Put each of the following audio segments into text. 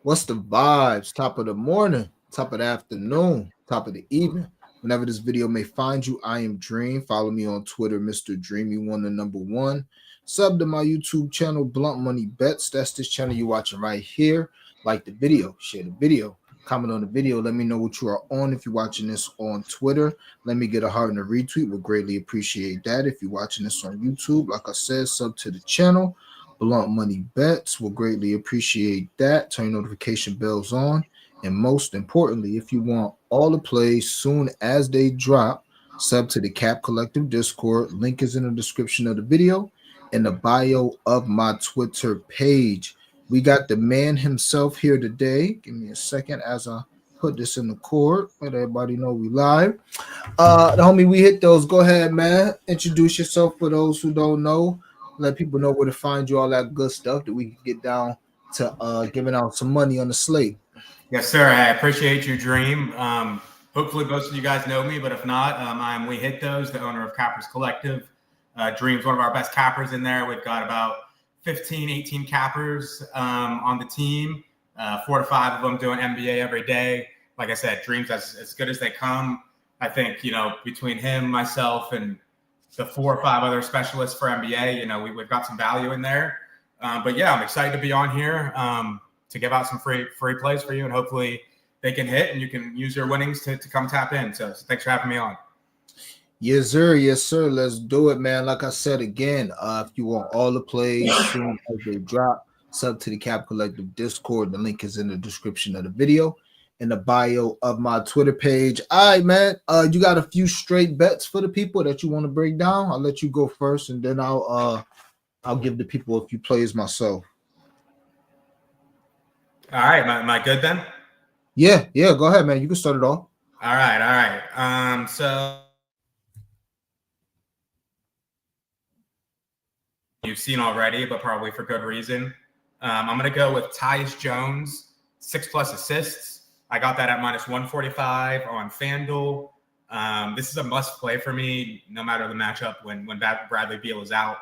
What's the vibes? Top of the morning, top of the afternoon, top of the evening. Whenever this video may find you, I am Dream. Follow me on Twitter, Mr. Dreamy One, the number one. Sub to my YouTube channel, Blunt Money Bets. That's this channel you're watching right here. Like the video, share the video, comment on the video. Let me know what you are on. If you're watching this on Twitter, let me get a heart and a retweet. We'll greatly appreciate that. If you're watching this on YouTube, like I said, sub to the channel. Blunt Money Bets will greatly appreciate that. Turn notification bells on. And most importantly, if you want all the plays soon as they drop, sub to the Cap Collective Discord. Link is in the description of the video and the bio of my Twitter page. We got the man himself here today. Give me a second as I put this in the cord. Let everybody know we live. The homie, we hit those. Go ahead, man. Introduce yourself for those who don't know. Let people know where to find you, all that good stuff that we can get down to giving out some money on the slate. Yes, sir. I appreciate your Dream. Hopefully most of you guys know me, but if not, I'm We Hit Those, the owner of Cappers Collective. Dream's one of our best cappers in there. We've got about 15, 18 cappers on the team, 4 to 5 of them doing NBA every day. Like I said, Dream's as good as they come. I think, between him, myself, and the 4 or 5 other specialists for NBA, we've got some value in there. But yeah, I'm excited to be on here to give out some free plays for you, and hopefully they can hit and you can use your winnings to come tap in. So thanks for having me on. Yes, sir. Yes, sir. Let's do it, man. Like I said again, if you want all the plays soon as they drop, sub to the Cap Collective Discord. The link is in the description of the video in the bio of my Twitter page. All right, man. You got a few straight bets for the people that you want to break down. I'll let you go first, and then I'll give the people a few plays myself. All right, am I good then? Yeah. Go ahead, man. You can start it off. All right. So you've seen already, but probably for good reason. I'm going to go with Tyus Jones, 6+ assists. I got that at -145 on FanDuel. This is a must play for me, no matter the matchup. When Bradley Beal is out,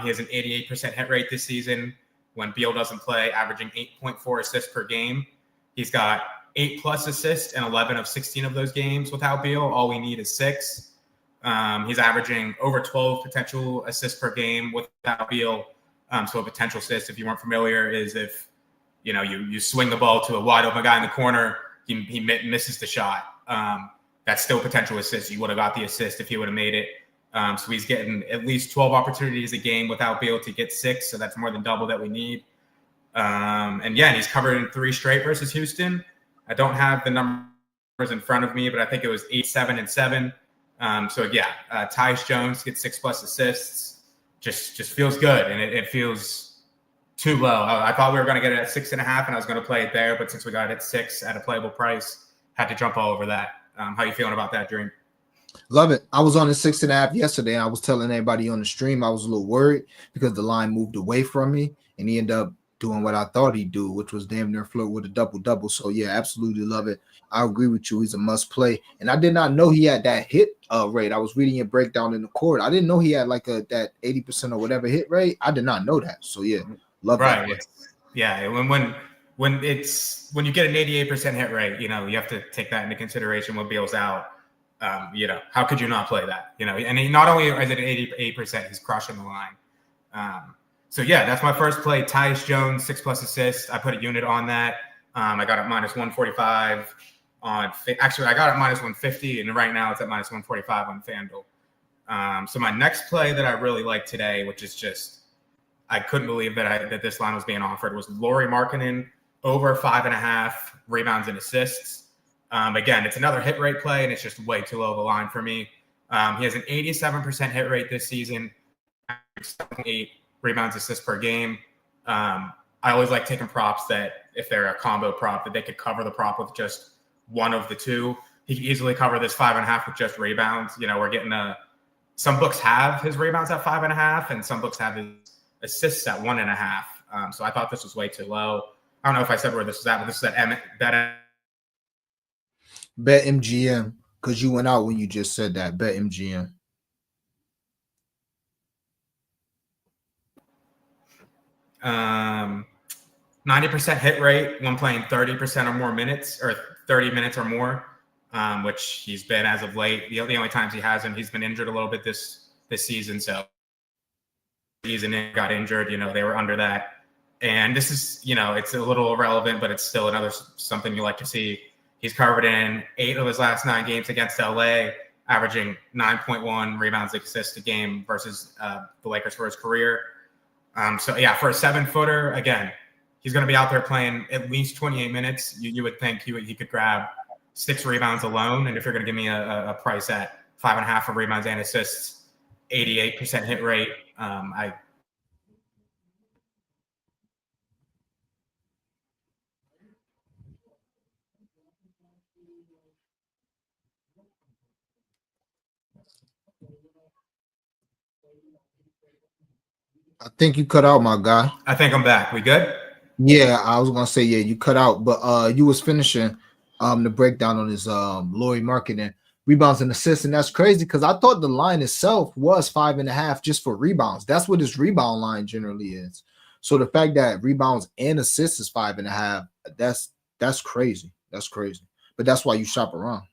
he has an 88% hit rate this season. When Beal doesn't play, averaging 8.4 assists per game. He's got 8+ assists in 11 of 16 of those games without Beal. All we need is 6. He's averaging over 12 potential assists per game without Beal. So a potential assist, if you weren't familiar, is if you swing the ball to a wide open guy in the corner, he misses the shot. That's still potential assist. You would have got the assist if he would have made it. So he's getting at least 12 opportunities a game without Beal to get 6. So that's more than double that we need. And he's covered in 3 straight versus Houston. I don't have the numbers in front of me, but I think it was 8, 7, and 7. Tyus Jones gets 6+ assists. Just feels good, and it feels too low. I thought we were going to get it at 6.5, and I was going to play it there, but since we got it at 6 at a playable price, had to jump all over that. How you feeling about that, Dream? Love it. I was on the 6.5 yesterday. I was telling everybody on the stream I was a little worried because the line moved away from me, and he ended up doing what I thought he'd do, which was damn near flirt with a double-double. So, yeah, absolutely love it. I agree with you. He's a must-play. And I did not know he had that hit rate. I was reading your breakdown in the court. I didn't know he had like that 80% or whatever hit rate. I did not know that. So, yeah, love that. Right. Yeah, when you get an 88% hit rate, you have to take that into consideration when Beal's out. How could you not play that? And he not only is it 88%, he's crushing the line. That's my first play. Tyus Jones, 6+ assists. I put a unit on that. I got it -145 on. Actually, I got it -150, and right now it's at -145 on FanDuel. So my next play that I really like today, which is just I couldn't believe that this line was being offered, was Lauri Markkanen over 5.5 rebounds and assists. Again, it's another hit rate play, and it's just way too low of a line for me. He has an 87% hit rate this season, 7.8 rebounds, assists per game. I always like taking props that if they're a combo prop, that they could cover the prop with just one of the two. He could easily cover this 5.5 with just rebounds. We're getting some books have his rebounds at 5.5, and some books have his assists at 1.5. So I thought this was way too low. I don't know if I said where this is at, but this is at BetMGM, because you went out when you just said that. BetMGM. 90% hit rate when playing 30% or more minutes, or 30 minutes or more, which he's been as of late. The only times he hasn't, he's been injured a little bit this season. So season got injured, they were under that. And this is, it's a little irrelevant, but it's still another something you like to see. He's covered in 8 of his last 9 games against LA, averaging 9.1 rebounds, assists a game versus the Lakers for his career. So yeah, for a 7-footer, again, he's going to be out there playing at least 28 minutes. You would think he could grab 6 rebounds alone. And if you're going to give me a price at 5.5 for rebounds and assists, 88% hit rate, I think you cut out, my guy. I think I'm back. We good? Yeah, I was gonna say, yeah, you cut out, but you was finishing the breakdown on his Lauri Markkanen rebounds and assists, and that's crazy because I thought the line itself was 5.5 just for rebounds. That's what his rebound line generally is. So the fact that rebounds and assists is 5.5, that's crazy. That's crazy. But that's why you shop around.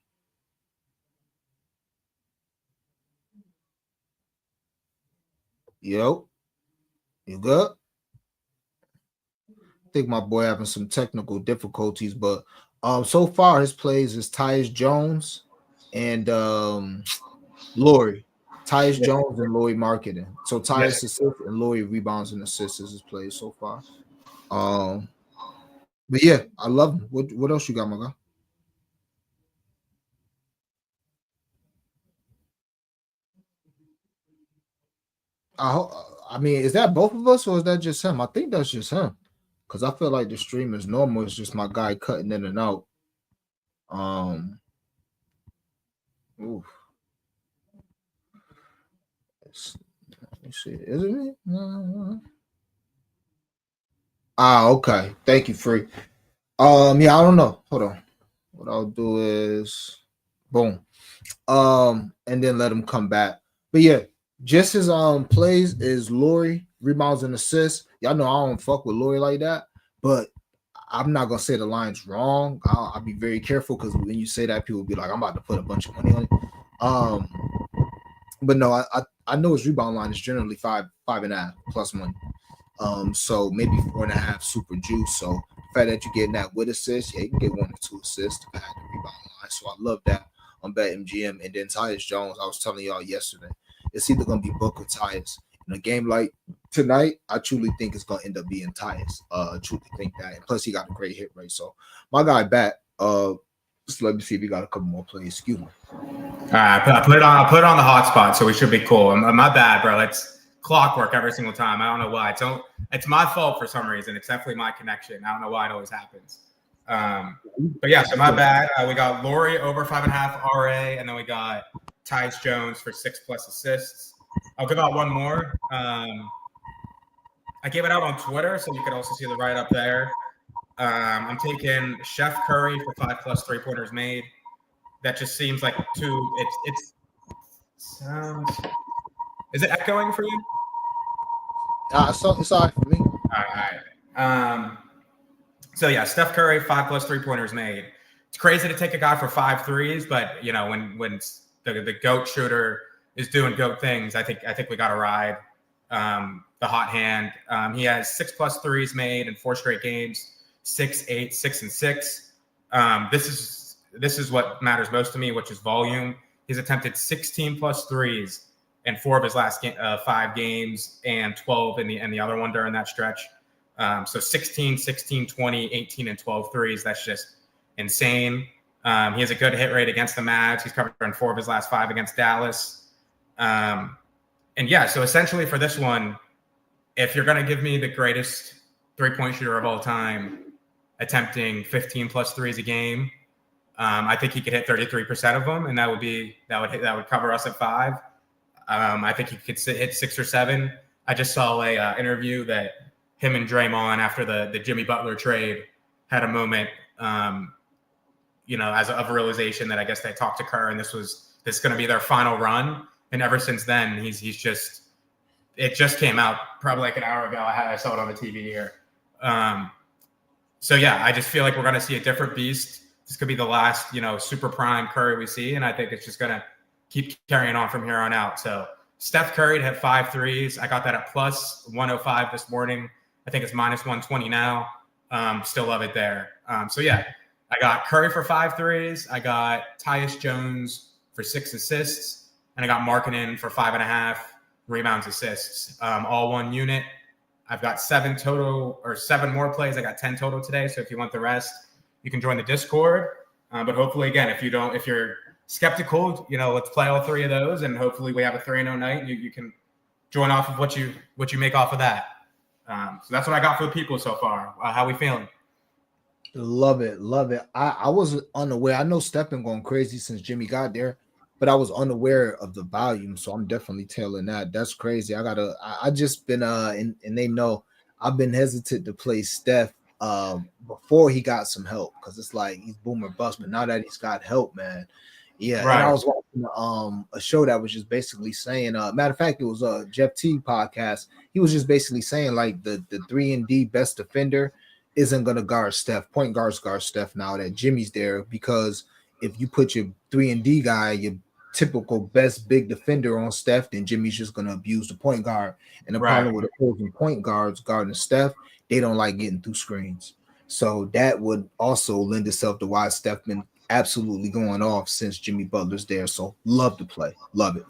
Yo, you good? I think my boy having some technical difficulties, but so far his plays is Tyus Jones and Lauri. Tyus Jones and Lauri Markkanen. So Tyus assists and Lauri rebounds and assists is his plays so far. But yeah, I love him. What else you got, my guy? I mean, is that both of us or is that just him? I think that's just him. Because I feel like the stream is normal. It's just my guy cutting in and out. Oof. Let me see. Is it me? Okay. Thank you, Free. Yeah, I don't know. Hold on. What I'll do is boom. And then let him come back. But yeah, just his plays is Lauri, rebounds and assists. Y'all know I don't fuck with Lauri like that, but I'm not gonna say the line's wrong. I'll be very careful because when you say that, people will be like, I'm about to put a bunch of money on it. But no, I know his rebound line is generally 5.5 plus money. So maybe 4.5 super juice. So the fact that you're getting that with assists, yeah, you can get 1 or 2 assists to pad the rebound line. So I love that on BetMGM. And then Tyus Jones, I was telling y'all yesterday, it's either gonna be Book or Tyus. In a game like tonight, I truly think it's gonna end up being Tyus. Truly think that. And plus, he got a great hit rate. So my guy back. Just let me see if he got a couple more plays. Excuse me. All right, I put it on the hotspot, so we should be cool. My bad, bro. It's clockwork every single time. I don't know why. It's my fault for some reason. It's definitely my connection. I don't know why it always happens. But yeah, so my bad. We got Lauri over 5.5 RA, and then we got Tyus Jones for 6+ assists. I'll give out one more. I gave it out on Twitter, so you can also see the write-up there. I'm taking Chef Curry for 5+ 3-pointers made. That just seems like too. It sounds. Is it echoing for you? It's all right for me. All right. So yeah, Steph Curry 5+ 3-pointers made. It's crazy to take a guy for 5 threes, but when the GOAT shooter is doing GOAT things, I think we got to ride the hot hand. He has 6+ threes made in 4 straight games, 6, 8, 6, and 6. This is what matters most to me, which is volume. He's attempted 16+ threes in 4 of his last 5 games and 12 in the other one during that stretch. So 16, 16, 20, 18, and 12 threes. That's just insane. He has a good hit rate against the Mavs. He's covered in 4 of his last 5 against Dallas. And yeah, so essentially for this one, if you're going to give me the greatest 3-point shooter of all time, attempting 15+ threes a game, I think he could hit 33% of them, and that would cover us at 5. I think he could hit 6 or 7. I just saw a interview that him and Draymond after the Jimmy Butler trade had a moment, as of realization that I guess they talked to Kerr and this is going to be their final run. And ever since then, it just came out probably like an hour ago. I saw it on the TV here. So yeah, I just feel like we're going to see a different beast. This could be the last, super prime Curry we see, and I think it's just going to keep carrying on from here on out. So Steph Curry had 5 threes. I got that at plus 105 this morning. I think it's minus 120 now. Still love it there. So yeah, I got Curry for 5 threes. I got Tyus Jones for 6 assists, and I got Markkanen for 5.5 rebounds, assists, all one unit. I've got 7 total, or 7 more plays. I got 10 total today. So if you want the rest, you can join the Discord. But hopefully, again, if you're skeptical, let's play all 3 of those, and hopefully we have a 3-0 night. You can join off of what you make off of that. So that's what I got for the people so far. How we feeling? Love it. I was unaware. I know Steph been going crazy since Jimmy got there, but I was unaware of the volume, so I'm definitely tailing that. That's crazy. I just been and they know I've been hesitant to play Steph before he got some help, because it's like he's boom or bust. But now that he's got help, man, yeah. Right. And I was watching a show that was just basically saying, matter of fact, it was a Jeff T podcast. He was just basically saying like the 3-and-D best defender isn't gonna guard Steph. Point guards guard Steph now that Jimmy's there, because if you put your 3-and-D guy, your typical best big defender on Steph, then Jimmy's just gonna abuse the point guard. And the problem with opposing point guards guarding Steph, they don't like getting through screens. So that would also lend itself to why Steph been absolutely going off since Jimmy Butler's there. So love to play. Love it.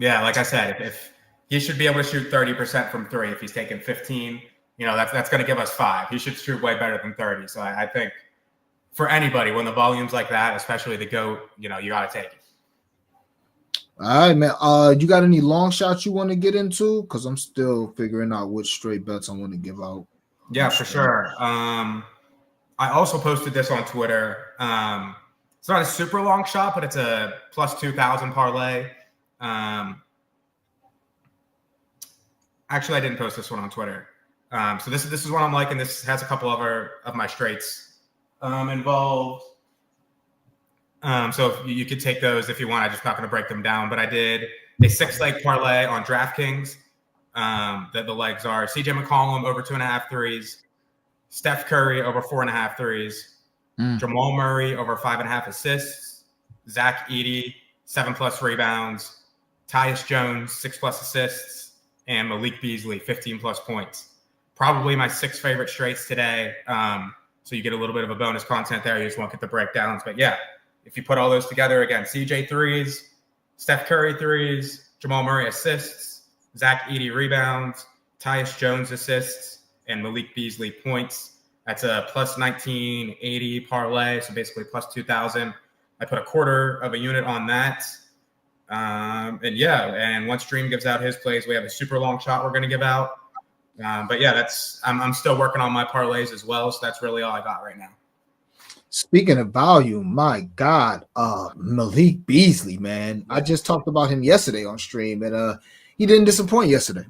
Yeah, like I said, if he should be able to shoot 30% from 3. If he's taking 15, that's going to give us 5. He should shoot way better than 30. So I think for anybody, when the volume's like that, especially the GOAT, you got to take it. All right, man. You got any long shots you want to get into? Because I'm still figuring out which straight bets I want to give out. Yeah, for sure. I also posted this on Twitter. It's not a super long shot, but it's a plus 2,000 parlay. Actually, I didn't post this one on Twitter. So this is what I'm liking. This has a couple of my straights involved. So if you could take those if you want. I'm just not going to break them down. But I did a 6-leg parlay on DraftKings. The legs are CJ McCollum over 2.5 threes, Steph Curry over 4.5 threes, Jamal Murray over 5.5 assists, Zach Edey 7+ rebounds, Tyus Jones 6+ assists, and Malik Beasley 15+ points. Probably my 6 favorite straights today. So you get a little bit of a bonus content there. You just won't get the breakdowns. But yeah, if you put all those together, again, CJ threes, Steph Curry threes, Jamal Murray assists, Zach Edey rebounds, Tyus Jones assists, and Malik Beasley points. That's a plus 1980 parlay, so basically plus 2,000. I put a quarter of a unit on that. And once Dream gives out his plays, we have a super long shot we're going to give out. But yeah, I'm still working on my parlays as well, so that's really all I got right now. Speaking of volume, my God, Malik Beasley, man. I just talked about him yesterday on stream, and he didn't disappoint yesterday.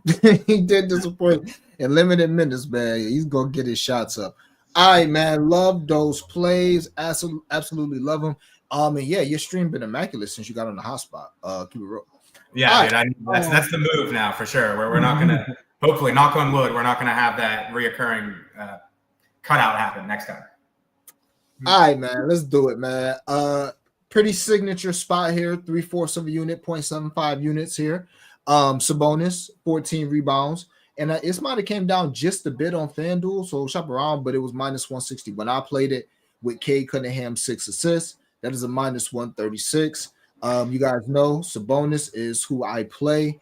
He did disappoint in limited minutes, man. He's going to get his shots up. All right, man. Love those plays. Absolutely love them. And yeah, your stream been immaculate since you got on the hotspot. Keep it real. Yeah, dude, that's the move now for sure. Where we're not going to, hopefully, knock on wood, we're not going to have that reoccurring cutout happen next time. All right, man. Let's do it, man. Pretty signature spot here. 3/4 of a unit, 0.75 units here. Sabonis, 14 rebounds. And it might have came down just a bit on FanDuel, so shop around, but it was minus 160. When I played it with Cade Cunningham, 6 assists, that is a minus 136. You guys know Sabonis is who I play.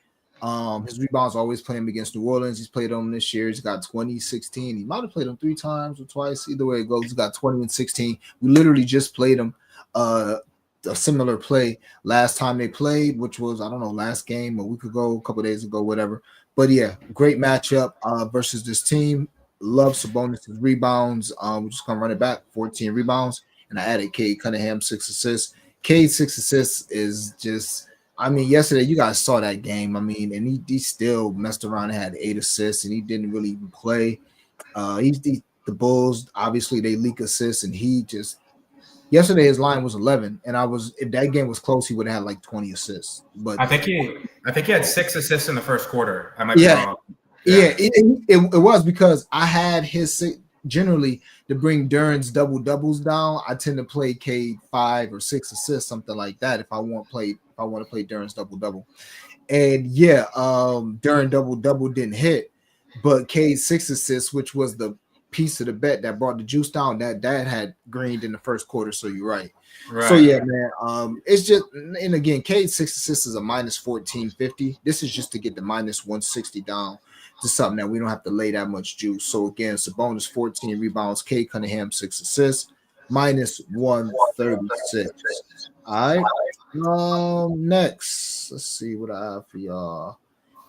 His rebounds always play him against New Orleans. He's played them this year. He's got 20, 16. He might have played them 3 times or twice. Either way it goes, he's got 20 and 16. We literally just played him a similar play last time they played, which was, I don't know, last game, a week ago, a couple days ago, whatever. But yeah, great matchup versus this team. Love Sabonis' rebounds. We just gonna run it back, 14 rebounds. And I added Cade Cunningham, 6 assists. Cade 6 assists is just, I mean, yesterday you guys saw that game. I mean, and he still messed around and had 8 assists, and he didn't really even play. The Bulls, obviously, they leak assists, and he just yesterday his line was 11, and if that game was close, he would have had like 20 assists. But I think he had 6 assists in the first quarter. I might be wrong. Yeah, it was because I had his generally to bring Duran's double doubles down, I tend to play Cade 5 or 6 assists, something like that. If I want to play Duran's double double, and yeah, Duran double double didn't hit, but Cade 6 assists, which was the piece of the bet that brought the juice down, that had greened in the first quarter. So you're right. So yeah, man. It's just, and again, Cade 6 assists is a minus 1450. This is just to get the minus 160 down to something that we don't have to lay that much juice. So again, Sabonis 14 rebounds, Cade Cunningham 6 assists, minus 136. All right. Next, let's see what I have for y'all.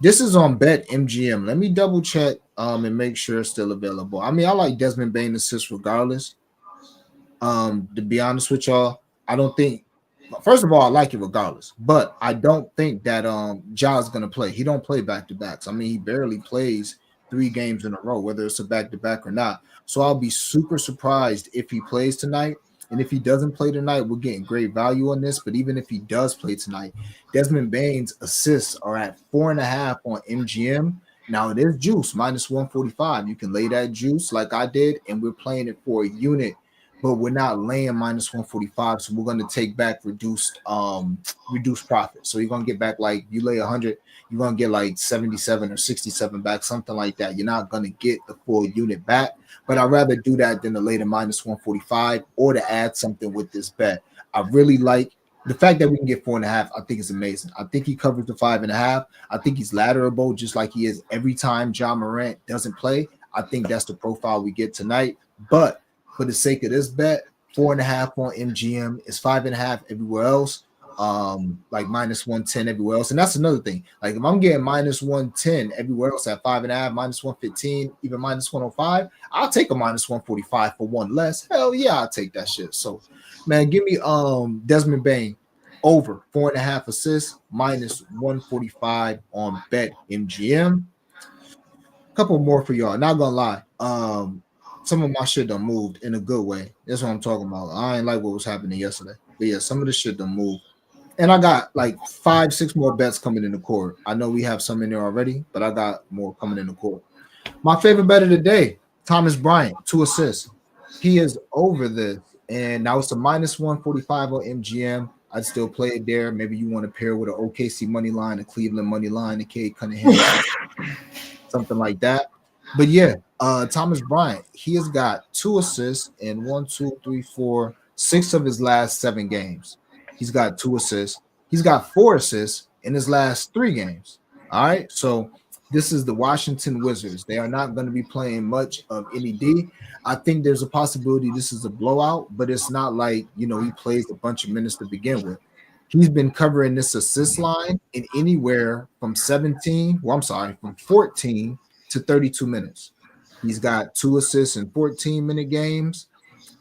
This is on Bet MGM. Let me double check and make sure it's still available. I mean, I like Desmond Bane assists regardless. To be honest with y'all, I don't think. First of all, I like it regardless, but I don't think that Ja's gonna play. He don't play back to backs. I mean, he barely plays 3 games in a row, whether it's a back to back or not. So I'll be super surprised if he plays tonight. And if he doesn't play tonight, we're getting great value on this. But even if he does play tonight, Desmond Bane's assists are at 4.5 on MGM. Now it is juice minus 145. You can lay that juice like I did, and we're playing it for a unit, but we're not laying minus 145. So we're going to take back reduced profit. So you're going to get back, like, you lay 100, you're going to get like 77 or 67 back, something like that. You're not going to get the full unit back. But I'd rather do that than to lay the minus 145 or to add something with this bet. I really like the fact that we can get 4.5. I think it's amazing. I think he covers the 5.5. I think he's latterable just like he is every time Ja Morant doesn't play. I think that's the profile we get tonight. But for the sake of this bet, 4.5 on MGM is 5.5 everywhere else. Like minus 110 everywhere else. And that's another thing. Like if I'm getting minus 110 everywhere else at 5.5, minus 115, even minus 105, I'll take a minus 145 for one less. Hell yeah, I'll take that shit. So man, give me Desmond Bane over 4.5 assists, minus 145 on Bet MGM. Couple more for y'all. Not gonna lie. Some of my shit done moved in a good way. That's what I'm talking about. I ain't like what was happening yesterday. But yeah, some of the shit done moved. And I got like 5-6 more bets coming in the court. I know we have some in there already, but I got more coming in the court. My favorite bet of the day, Thomas Bryant, 2 assists. He is over this. And now it's a minus 145 on MGM. I'd still play it there. Maybe you want to pair with an OKC money line, a Cleveland money line, a Cade Cunningham, something like that. But yeah, Thomas Bryant, he has got 2 assists in 6 of his last 7 games. He's got 2 assists. He's got 4 assists in his last 3 games. All right. So this is the Washington Wizards. They are not going to be playing much of any D. I think there's a possibility this is a blowout, but it's not like, he plays a bunch of minutes to begin with. He's been covering this assist line in anywhere from 14 to 32 minutes. He's got 2 assists in 14-minute games.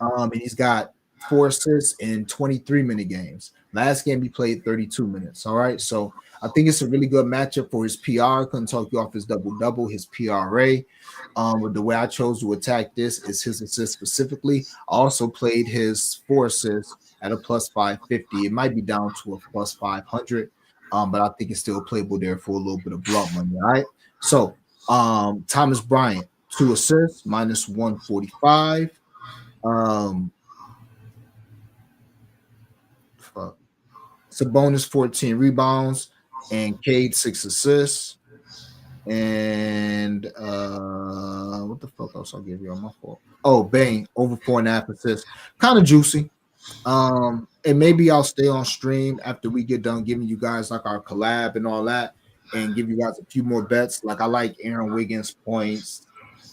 And he's got 4 assists in 23-minute games. Last game he played 32 minutes. All right. So I think it's a really good matchup for his PR. Couldn't talk you off his double-double, his PRA. With the way I chose to attack this is his assist specifically. I also played his 4 assists at a plus 550. It might be down to a plus 500, but I think it's still playable there for a little bit of blunt money. All right. So Thomas Bryant, 2 assists, minus 145. Sabonis 14 rebounds and Cade 6 assists. And what the fuck else I'll give you on my fault? Oh, Bane over 4.5 assists. Kind of juicy. And maybe I'll stay on stream after we get done giving you guys like our collab and all that, and give you guys a few more bets. Like I like Aaron Wiggins points.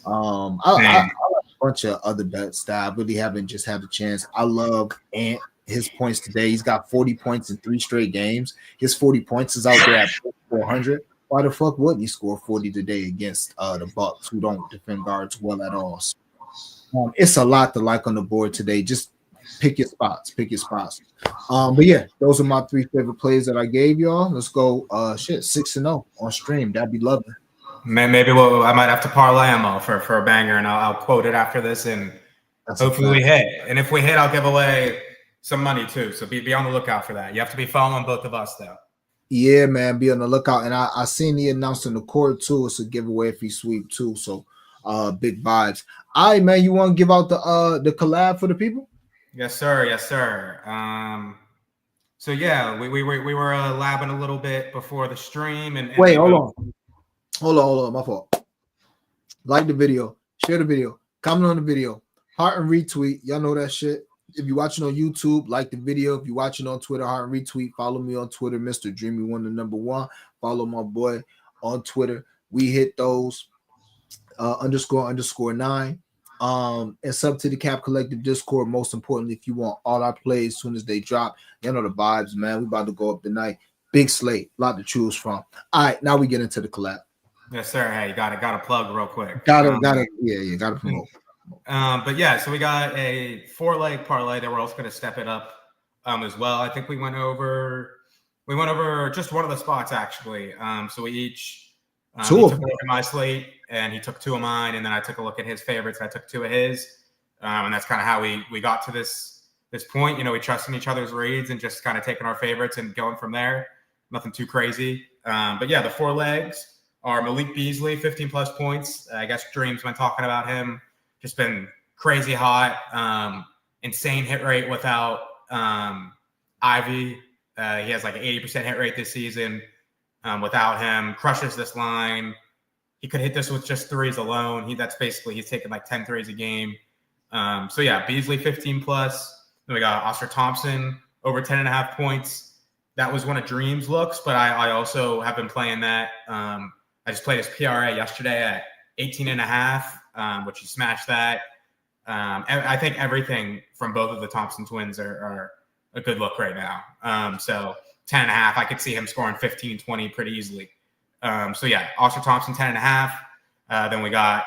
I like a bunch of other bets that I really haven't just had a chance. I love Ant. His points today. He's got 40 points in 3 straight games. His 40 points is out there at 400. Why the fuck wouldn't he score 40 today against the Bucks, who don't defend guards well at all? So, it's a lot to like on the board today. Just pick your spots. But yeah, those are my 3 favorite plays that I gave y'all. Let's go 6-0 on stream. That'd be lovely. Maybe I might have to parlay them for a banger, and I'll quote it after this, and hopefully we hit. And if we hit, I'll give away some money too. So be on the lookout for that. You have to be following both of us though. Yeah, man, be on the lookout. And I seen he announced in the court too. It's a giveaway if he sweep too. So Big vibes. All right, man. You want to give out the collab for the people? Yes, sir. Yes, sir. So yeah, we were labbing a little bit before the stream, and Wait, we both. hold on. My fault. Like the video, share the video, comment on the video, heart and retweet. Y'all know that shit. If you're watching on YouTube, like the video. If you're watching on Twitter, heart and retweet. Follow me on Twitter, Mr. Dreamy One, the number one. Follow my boy on Twitter. We hit those __9. And sub to the Cap Collective Discord. Most importantly, if you want all our plays as soon as they drop, you know the vibes, man. We about to go up tonight. Big slate, lot to choose from. All right, now we get into the collab. Yes, sir. Hey, got to plug real quick. Gotta promote. But yeah, so we got a 4-leg parlay that we're also going to step it up as well. I think we went over just one of the spots actually. So we each two of took a look at my slate, and he took two of mine, and then I took a look at his favorites. And I took two of his, and that's kind of how we got to this point. You know, we trusted each other's reads and just kind of taking our favorites and going from there. Nothing too crazy. But yeah, the 4 legs are Malik Beasley, 15 plus points. I guess Dream's been talking about him. Just been crazy hot, insane hit rate without Ivy. He has like an 80% hit rate this season without him. Crushes this line. He could hit this with just threes alone. He's taking like 10 threes a game. So yeah, Beasley 15 plus. Then we got Oscar Thompson over 10.5 points. That was one of Dream's looks, but I also have been playing that. I just played his PRA yesterday at 18.5, which he smashed that. I think everything from both of the Thompson twins are a good look right now. So 10.5, I could see him scoring 15, 20 pretty easily. So yeah, Oscar Thompson 10.5. Then we got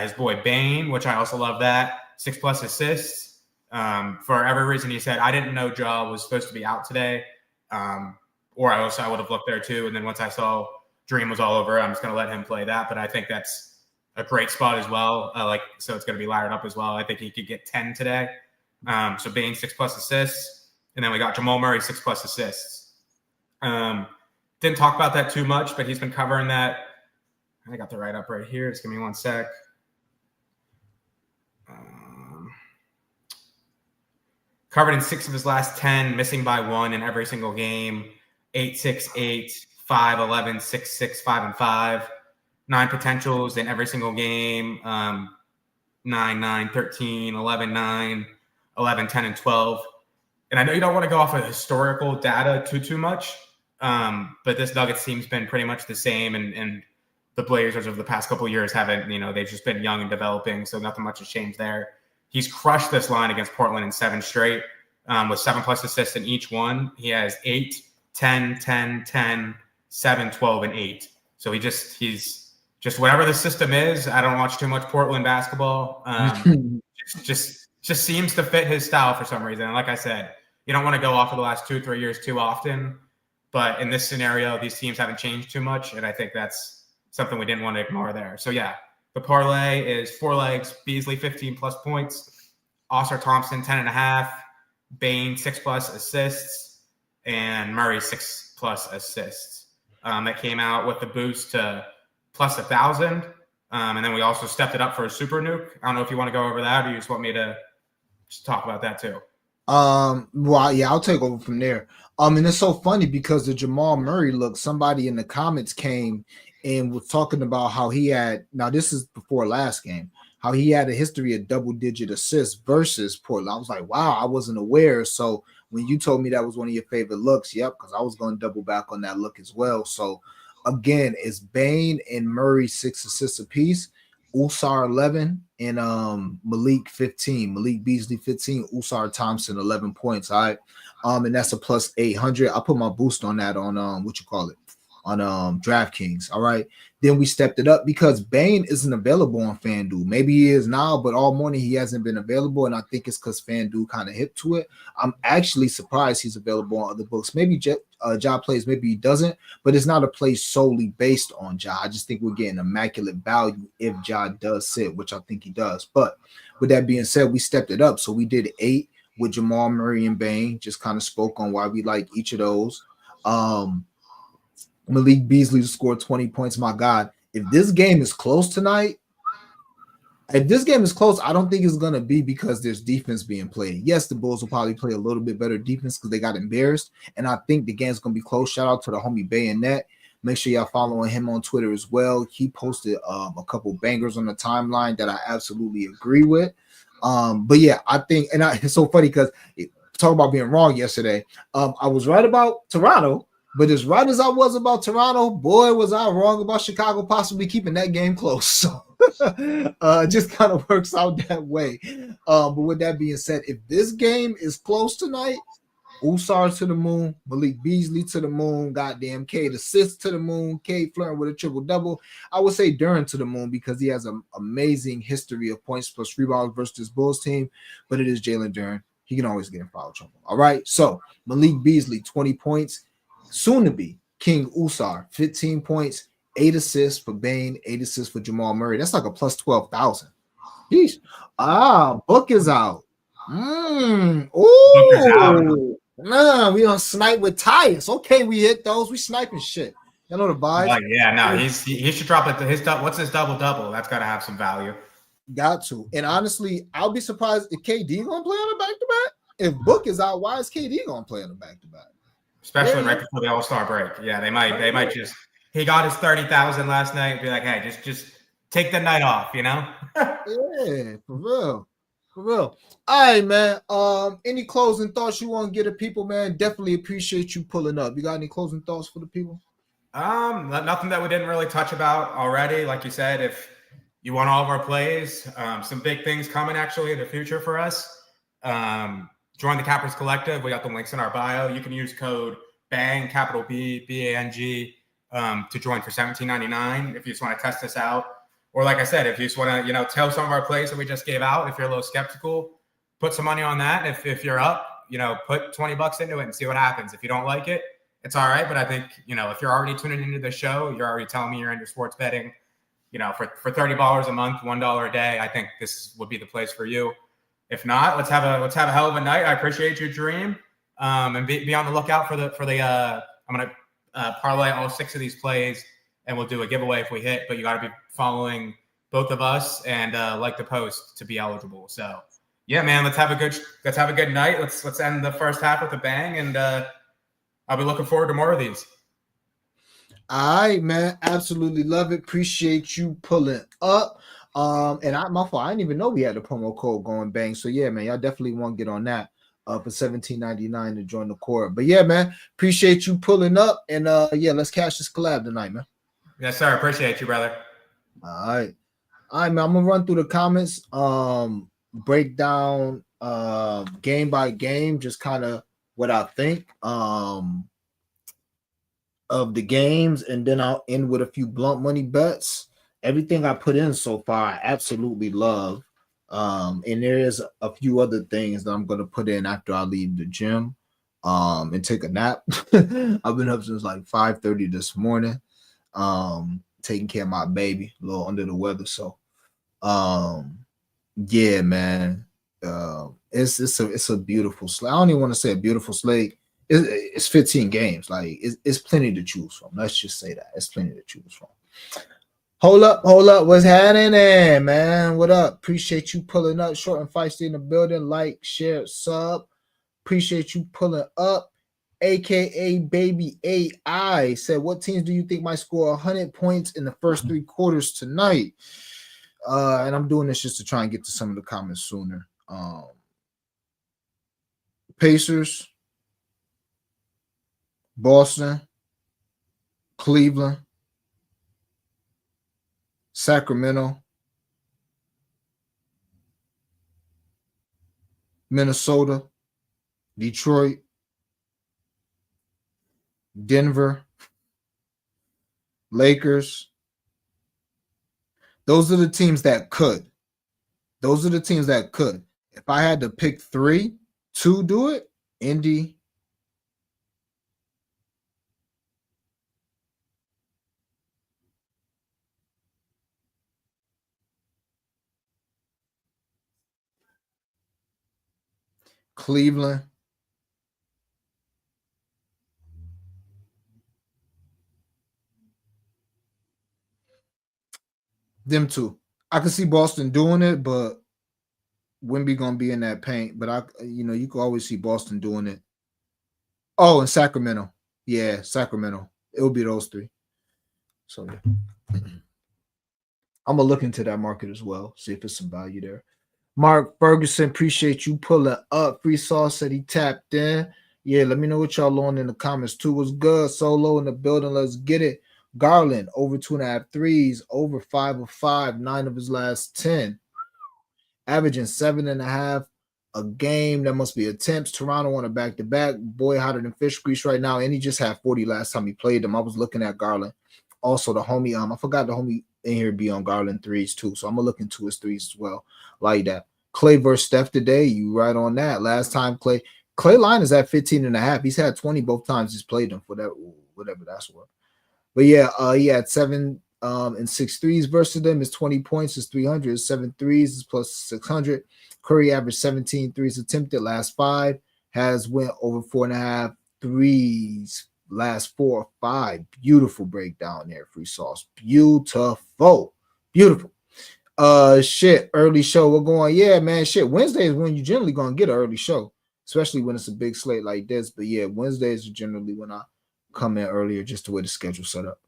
his boy Bane, which I also love that 6 plus assists. For every reason he said, I didn't know Ja was supposed to be out today. Or I would have looked there too. And then once I saw Dream was all over, I'm just going to let him play that. But I think that's a great spot as well. So it's going to be layered up as well. I think he could get 10 today. So Bane 6 plus assists. And then we got Jamal Murray 6 plus assists. Didn't talk about that too much, but he's been covering that. I got the write up right here. Just give me one sec. Covered in 6 of his last 10, missing by 1 in every single game. 8, 6, 8, 5, 11, 6, 6, 5, and 5. 9 potentials in every single game. 9, 9, 13, 11, 9, 11, 10, and 12. And I know you don't want to go off of historical data too much, but this Nuggets team's been pretty much the same, and the Blazers of the past couple of years haven't, they've just been young and developing, so nothing much has changed there. He's crushed this line against Portland in 7 straight with 7 plus assists in each one. He has 8, 10, 10, 10, 7, 12, and 8. So he's just whatever the system is. I don't watch too much Portland basketball. Just seems to fit his style for some reason. And like I said, you don't want to go off of the last 2-3 years too often. But in this scenario, these teams haven't changed too much. And I think that's something we didn't want to ignore there. So yeah, the parlay is 4 legs, Beasley 15 plus points, Oscar Thompson 10.5, Bane 6 plus assists, and Murray 6 plus assists. That came out with the boost to plus 1,000. And then we also stepped it up for a super nuke. I don't know if you want to go over that, or you just want me to just talk about that too. Well, yeah, I'll take over from there. And it's so funny because the Jamal Murray look, somebody in the comments came and was talking about how he had, now this is before last game, how he had a history of double-digit assists versus Portland. I was like, wow, I wasn't aware. So when you told me that was one of your favorite looks, yep, because I was going to double back on that look as well. So again, it's Bane and Murray 6 assists apiece, Usar 11, and Malik 15. Malik Beasley 15, Usar Thompson 11 points. All right. And that's a plus 800. I put my boost on that on on DraftKings. All right. Then we stepped it up because Bane isn't available on FanDuel. Maybe he is now, but all morning he hasn't been available. And I think it's because FanDuel kind of hip to it. I'm actually surprised he's available on other books. Maybe Ja plays, maybe he doesn't, but it's not a play solely based on Ja. I just think we're getting immaculate value if Ja does sit, which I think he does. But with that being said, we stepped it up. So we did 8 with Jamal Murray and Bane, just kind of spoke on why we like each of those. Malik Beasley scored 20 points. My God, if this game is close tonight, If this game is close, I don't think it's gonna be because there's defense being played. Yes, the Bulls will probably play a little bit better defense because they got embarrassed, and I think the game's gonna be close. Shout out to the homie Bayonet. Make sure y'all following him on Twitter as well. He posted a couple bangers on the timeline that I absolutely agree with. But yeah, I think, and it's so funny because talk about being wrong yesterday. I was right about Toronto, but as right as I was about Toronto, boy, was I wrong about Chicago possibly keeping that game close. So it just kind of works out that way. But with that being said, if this game is close tonight, Usar to the moon, Malik Beasley to the moon, goddamn Cade assists to the moon, Cade flirting with a triple double. I would say Duran to the moon because he has an amazing history of points plus rebounds versus this Bulls team, but it is Jalen Duran. He can always get in foul trouble. All right. So Malik Beasley, 20 points. Soon to be King Usar, 15 points, 8 assists for Bane, 8 assists for Jamal Murray. That's like a plus 12,000. Yeesh. Book is out. Ooh. Nah, we don't snipe with Tyus. Okay, we hit those. We sniping shit. You know the vibes. Yeah, no, he should drop it to his what's his double-double? That's gotta have some value. Got to. And honestly, I'll be surprised if KD gonna play on a back-to-back. If Book is out, why is KD gonna play on a back-to-back? Especially right before the All-Star break. Yeah, they might just he got his 30,000 last night and be like, hey, just take the night off, you know? Yeah, for real. For real. All right, man. Any closing thoughts you want to get to people, man? Definitely appreciate you pulling up. You got any closing thoughts for the people? Nothing that we didn't really touch about already. Like you said, if you want all of our plays, some big things coming actually in the future for us. Join the Cappers Collective. We got the links in our bio. You can use code BANG, capital B, B-A-N-G, to join for $17.99 if you just want to test us out. Or like I said, if you just want to, tell some of our plays that we just gave out, if you're a little skeptical, put some money on that. If you're up, put $20 into it and see what happens. If you don't like it, it's all right. But I think, if you're already tuning into the show, you're already telling me you're into sports betting, for $30 a month, $1 a day, I think this would be the place for you. If not, let's have a hell of a night. I appreciate your dream. And be on the lookout for the I'm going to parlay all 6 of these plays and we'll do a giveaway if we hit, but you got to be following both of us and like the post to be eligible. So yeah, man, let's have a good night. Let's end the first half with a bang, and I'll be looking forward to more of these. All right, man. Absolutely love it. Appreciate you pulling up. And my fault. I didn't even know we had a promo code going bang. So yeah, man, y'all definitely want to get on that for $17.99 to join the court. But yeah, man, appreciate you pulling up. And yeah, let's cash this collab tonight, man. Yes, sir. Appreciate you, brother. All right, man. I'm gonna run through the comments. Break down game by game, just kind of what I think of the games, and then I'll end with a few blunt money bets. Everything I put in so far, I absolutely love. And there is a few other things that I'm gonna put in after I leave the gym and take a nap. I've been up since like 5:30 this morning. Taking care of my baby, a little under the weather. So yeah, man. It's a beautiful slate. I don't even want to say a beautiful slate. It's 15 games. Like it's plenty to choose from. Let's just say that. It's plenty to choose from. Hold up. What's happening, man? What up? Appreciate you pulling up. Short and feisty in the building. Like, share, sub. Appreciate you pulling up. AKA Baby AI said, what teams do you think might score 100 points in the first 3 quarters tonight? And I'm doing this just to try and get to some of the comments sooner. Pacers, Boston, Cleveland, Sacramento, Minnesota, Detroit, Denver, Lakers. Those are the teams that could. If I had to pick 3 to do it, Indy, Cleveland, them 2. I can see Boston doing it, but Wemby gonna be in that paint. But you can always see Boston doing it. Oh, and Sacramento. Yeah, Sacramento. It will be those three. So yeah. I'm gonna look into that market as well, see if there's some value there. Mark Ferguson, appreciate you pulling up. Free Sauce said he tapped in. Yeah, let me know what y'all on in the comments too. What's good? Solo in the building. Let's get it. Garland over 2.5 threes, over 5 of 5, 9 of his last 10, averaging 7.5 a game. That must be attempts. Toronto on a back-to-back. Boy, hotter than fish grease right now, and he just had 40 last time he played them. I was looking at Garland. Also, the homie, I forgot the homie in here be on Garland threes too, so I'm gonna look into his threes as well. Like that. Clay versus Steph today. You right on that. Last time Clay line is at 15.5. He's had 20 both times he's played them for that, whatever that's worth. But yeah, he had 7 and 6 threes versus them. His 20 points is 300. 7 threes is plus 600. Curry averaged 17 threes attempted last 5. Has went over 4.5 threes last 4 or 5. Beautiful breakdown there, Free Sauce. Beautiful. Shit, early show. We're going, yeah, man. Shit, Wednesday is when you generally gonna get an early show, especially when it's a big slate like this. But yeah, Wednesdays are generally when I come in earlier, just the way the schedule set up.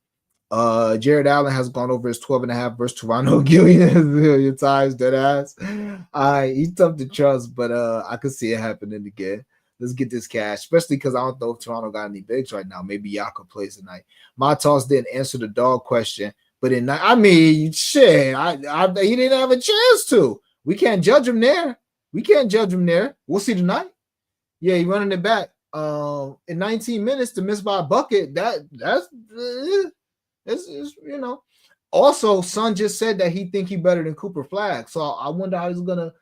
Jared Allen has gone over his 12.5 versus Toronto a million times, dead ass. He's tough to trust, but I could see it happening again. Let's get this cash, especially because I don't know if Toronto got any bigs right now. Maybe Yaka plays tonight. My toss didn't answer the dog question, but shit, he didn't have a chance to. We can't judge him there. We'll see tonight. Yeah, he running it back. In 19 minutes to miss by a bucket. That's Also, Son just said that he think he better than Cooper Flag. So I wonder how he's gonna,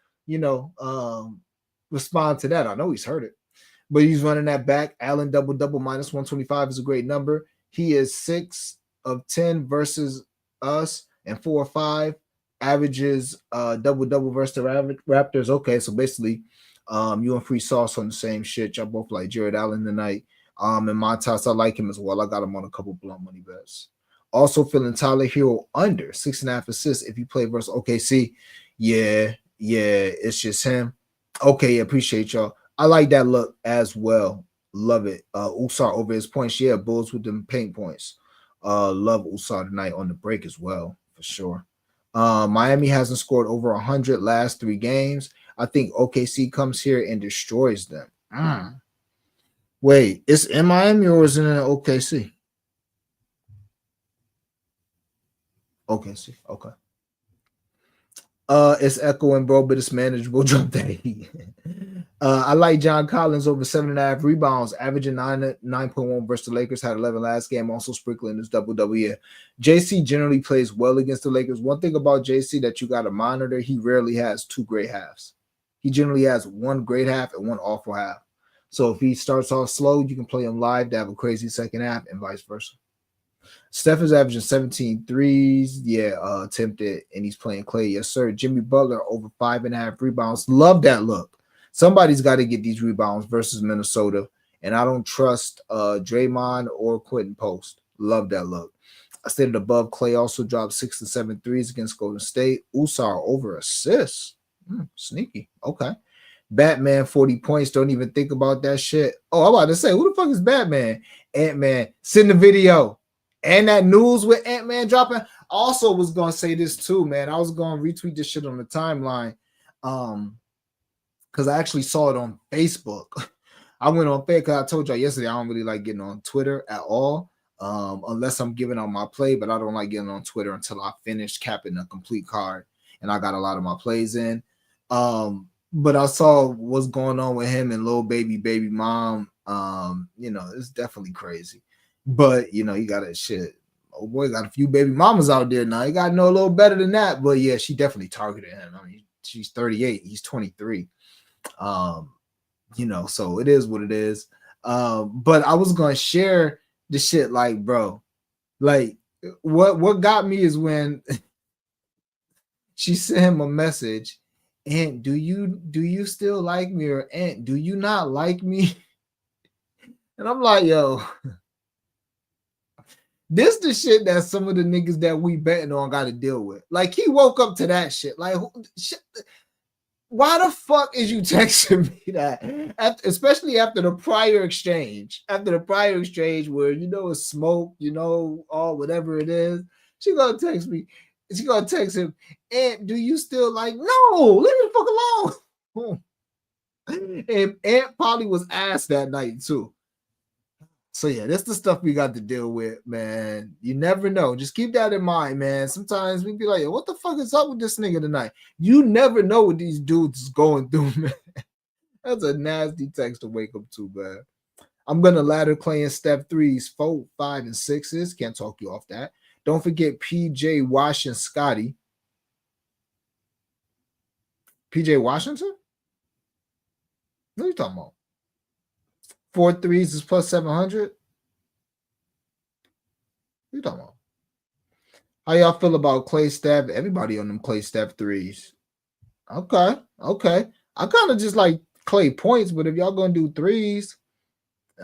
respond to that. I know he's heard it. But he's running that back. Allen double minus 125 is a great number. He is 6 of 10 versus us and 4 or 5. Averages double versus the Raptors. Okay, so basically, you and Free Sauce on the same shit. Y'all both like Jared Allen tonight. And my toss, I like him as well. I got him on a couple blunt money bets. Also feeling Tyler Hero under 6.5 assists if you play versus OKC. Yeah, it's just him. Okay, appreciate y'all. I like that look as well. Love it. Usar over his points. Yeah, Bulls with them paint points. Love Usar tonight on the break as well, for sure. Miami hasn't scored over 100 last 3 games. I think OKC comes here and destroys them. Wait, it's in Miami or is it in OKC? OKC, okay. It's echoing, bro, but it's manageable. Jump that. I like John Collins over 7.5 rebounds, averaging 9.1 versus the Lakers. Had 11 last game, also sprinkling his double. Yeah, JC generally plays well against the Lakers. One thing about JC that you got to monitor: he rarely has 2 great halves. He generally has 1 great half and 1 awful half. So if he starts off slow, you can play him live to have a crazy second half, and vice versa. Steph is averaging 17 threes. Attempted, and he's playing Clay. Yes, sir. Jimmy Butler over 5.5 rebounds. Love that look. Somebody's got to get these rebounds versus Minnesota, and I don't trust Draymond or Quentin Post. Love that look. I stated above, Clay also dropped 6 and 7 threes against Golden State. Usar over assists. Sneaky. Okay. Batman 40 points. Don't even think about that shit. Oh, I'm about to say, who the fuck is Batman? Ant-Man. Send the video. And that news with Ant-Man dropping. I also was going to say this too, man. I was going to retweet this shit on the timeline. Because I actually saw it on Facebook. I went on Facebook because I told y'all yesterday I don't really like getting on Twitter at all. Unless I'm giving on my play, but I don't like getting on Twitter until I finish capping a complete card. And I got a lot of my plays in. But I saw what's going on with him and little baby mom. It's definitely crazy. But you got a shit. Oh boy, got a few baby mamas out there now. You got to know a little better than that. But yeah, she definitely targeted him. I mean, she's 38, he's 23. So it is what it is. But I was gonna share the shit, like, bro, like what got me is when she sent him a message, Aunt, do you still like me, or Aunt, do you not like me? And I'm like, yo, This the shit that some of the niggas that we betting on got to deal with. Like he woke up to that shit. Like shit, why the fuck is you texting me that? Especially after the prior exchange. After the prior exchange where you know it's smoke, you know, all whatever it is. She gonna text me. She gonna text him. And do you still like? No, leave me the fuck alone. And Aunt Polly was asked that night too. So yeah, that's the stuff we got to deal with, man. You never know. Just keep that in mind, man. Sometimes we be like, what the fuck is up with this nigga tonight? You never know what these dudes is going through, man. That's a nasty text to wake up to, man. I'm gonna ladder Clay and Steph 3s, 4, 5, and 6s. Can't talk you off that. Don't forget PJ Washington, Scotty. PJ Washington? What are you talking about? 4 threes is plus 700. What you talking about? How y'all feel about Clay Steph? Everybody on them Clay Steph 3s. Okay. I kind of just like Clay points, but if y'all gonna do 3s,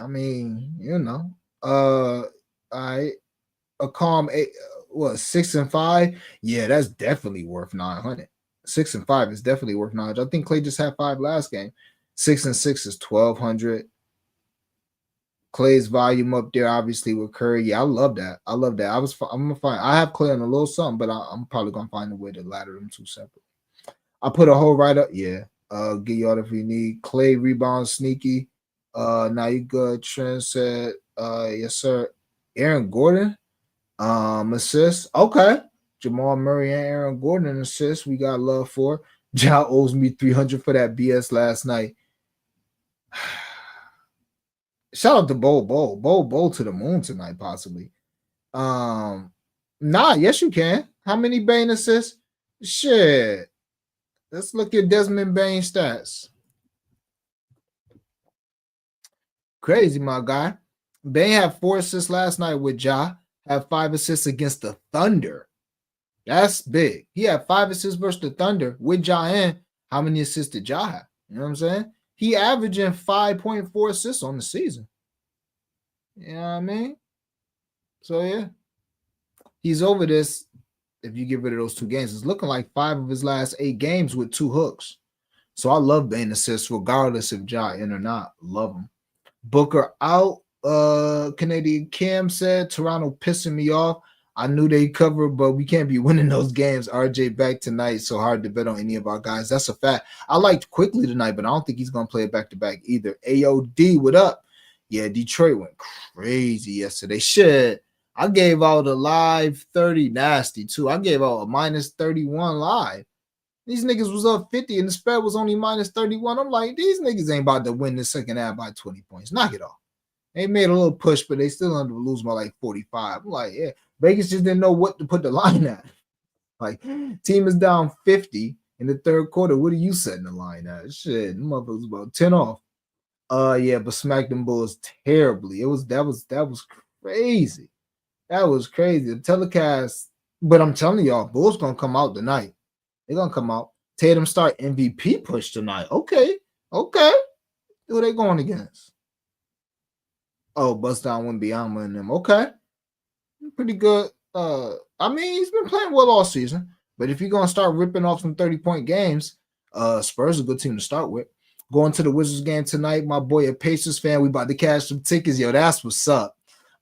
I mean, you know, a calm 8, 6 and 5. Yeah, that's definitely worth 900. 6 and 5 is definitely worth 900. I think Clay just had 5 last game. 6 and 6 is 1200. Clay's volume up there, obviously with Curry. Yeah, I love that. I'm gonna find. I have Clay on a little something, but I'm probably gonna find a way to ladder them two separate. I put a whole right up. Yeah. Get y'all if you need. Clay rebound sneaky. Now you good. Trent said, yes, sir. Aaron Gordon, assist. Okay. Jamal Murray and Aaron Gordon assist. We got love for. Ja owes me 300 for that BS last night. Shout out to Bo to the moon tonight, possibly. Yes, you can. How many Bane assists? Shit. Let's look at Desmond Bane stats. Crazy, my guy. Bane had 4 assists last night with Ja. Had 5 assists against the Thunder. That's big. He had 5 assists versus the Thunder with Ja in. How many assists did Ja have? You know what I'm saying? He averaging 5.4 assists on the season. You know what I mean? So, yeah. He's over this. If you get rid of those 2 games, it's looking like 5 of his last 8 games with 2 hooks. So, I love Bane assists regardless if Ja in or not. Love him. Booker out. Canadian Cam said, Toronto pissing me off. I knew they covered, but we can't be winning those games. RJ back tonight, so hard to bet on any of our guys. That's a fact. I liked Quickly tonight, but I don't think he's going to play it back-to-back either. AOD, what up? Yeah, Detroit went crazy yesterday. Shit, I gave out a live 30 nasty, too. I gave out a minus 31 live. These niggas was up 50, and the spread was only minus 31. I'm like, these niggas ain't about to win the second half by 20 points. Knock it off. They made a little push, but they still under lose by like 45. I'm like, yeah. Vegas just didn't know what to put the line at. Like, team is down 50 in the third quarter. What are you setting the line at? Shit, them motherfuckers about 10 off. Yeah, but smacked them Bulls terribly. That was crazy. That was crazy. The telecast, but I'm telling y'all, Bulls gonna come out tonight. They're gonna come out. Tatum start MVP push tonight. Okay. Who they going against? Oh, bust down Wembanyama and them. Okay. Pretty good. I mean, he's been playing well all season. But if you're gonna start ripping off some 30-point games, Spurs is a good team to start with. Going to the Wizards game tonight, my boy, a Pacers fan. We about to cash some tickets. Yo, that's what's up.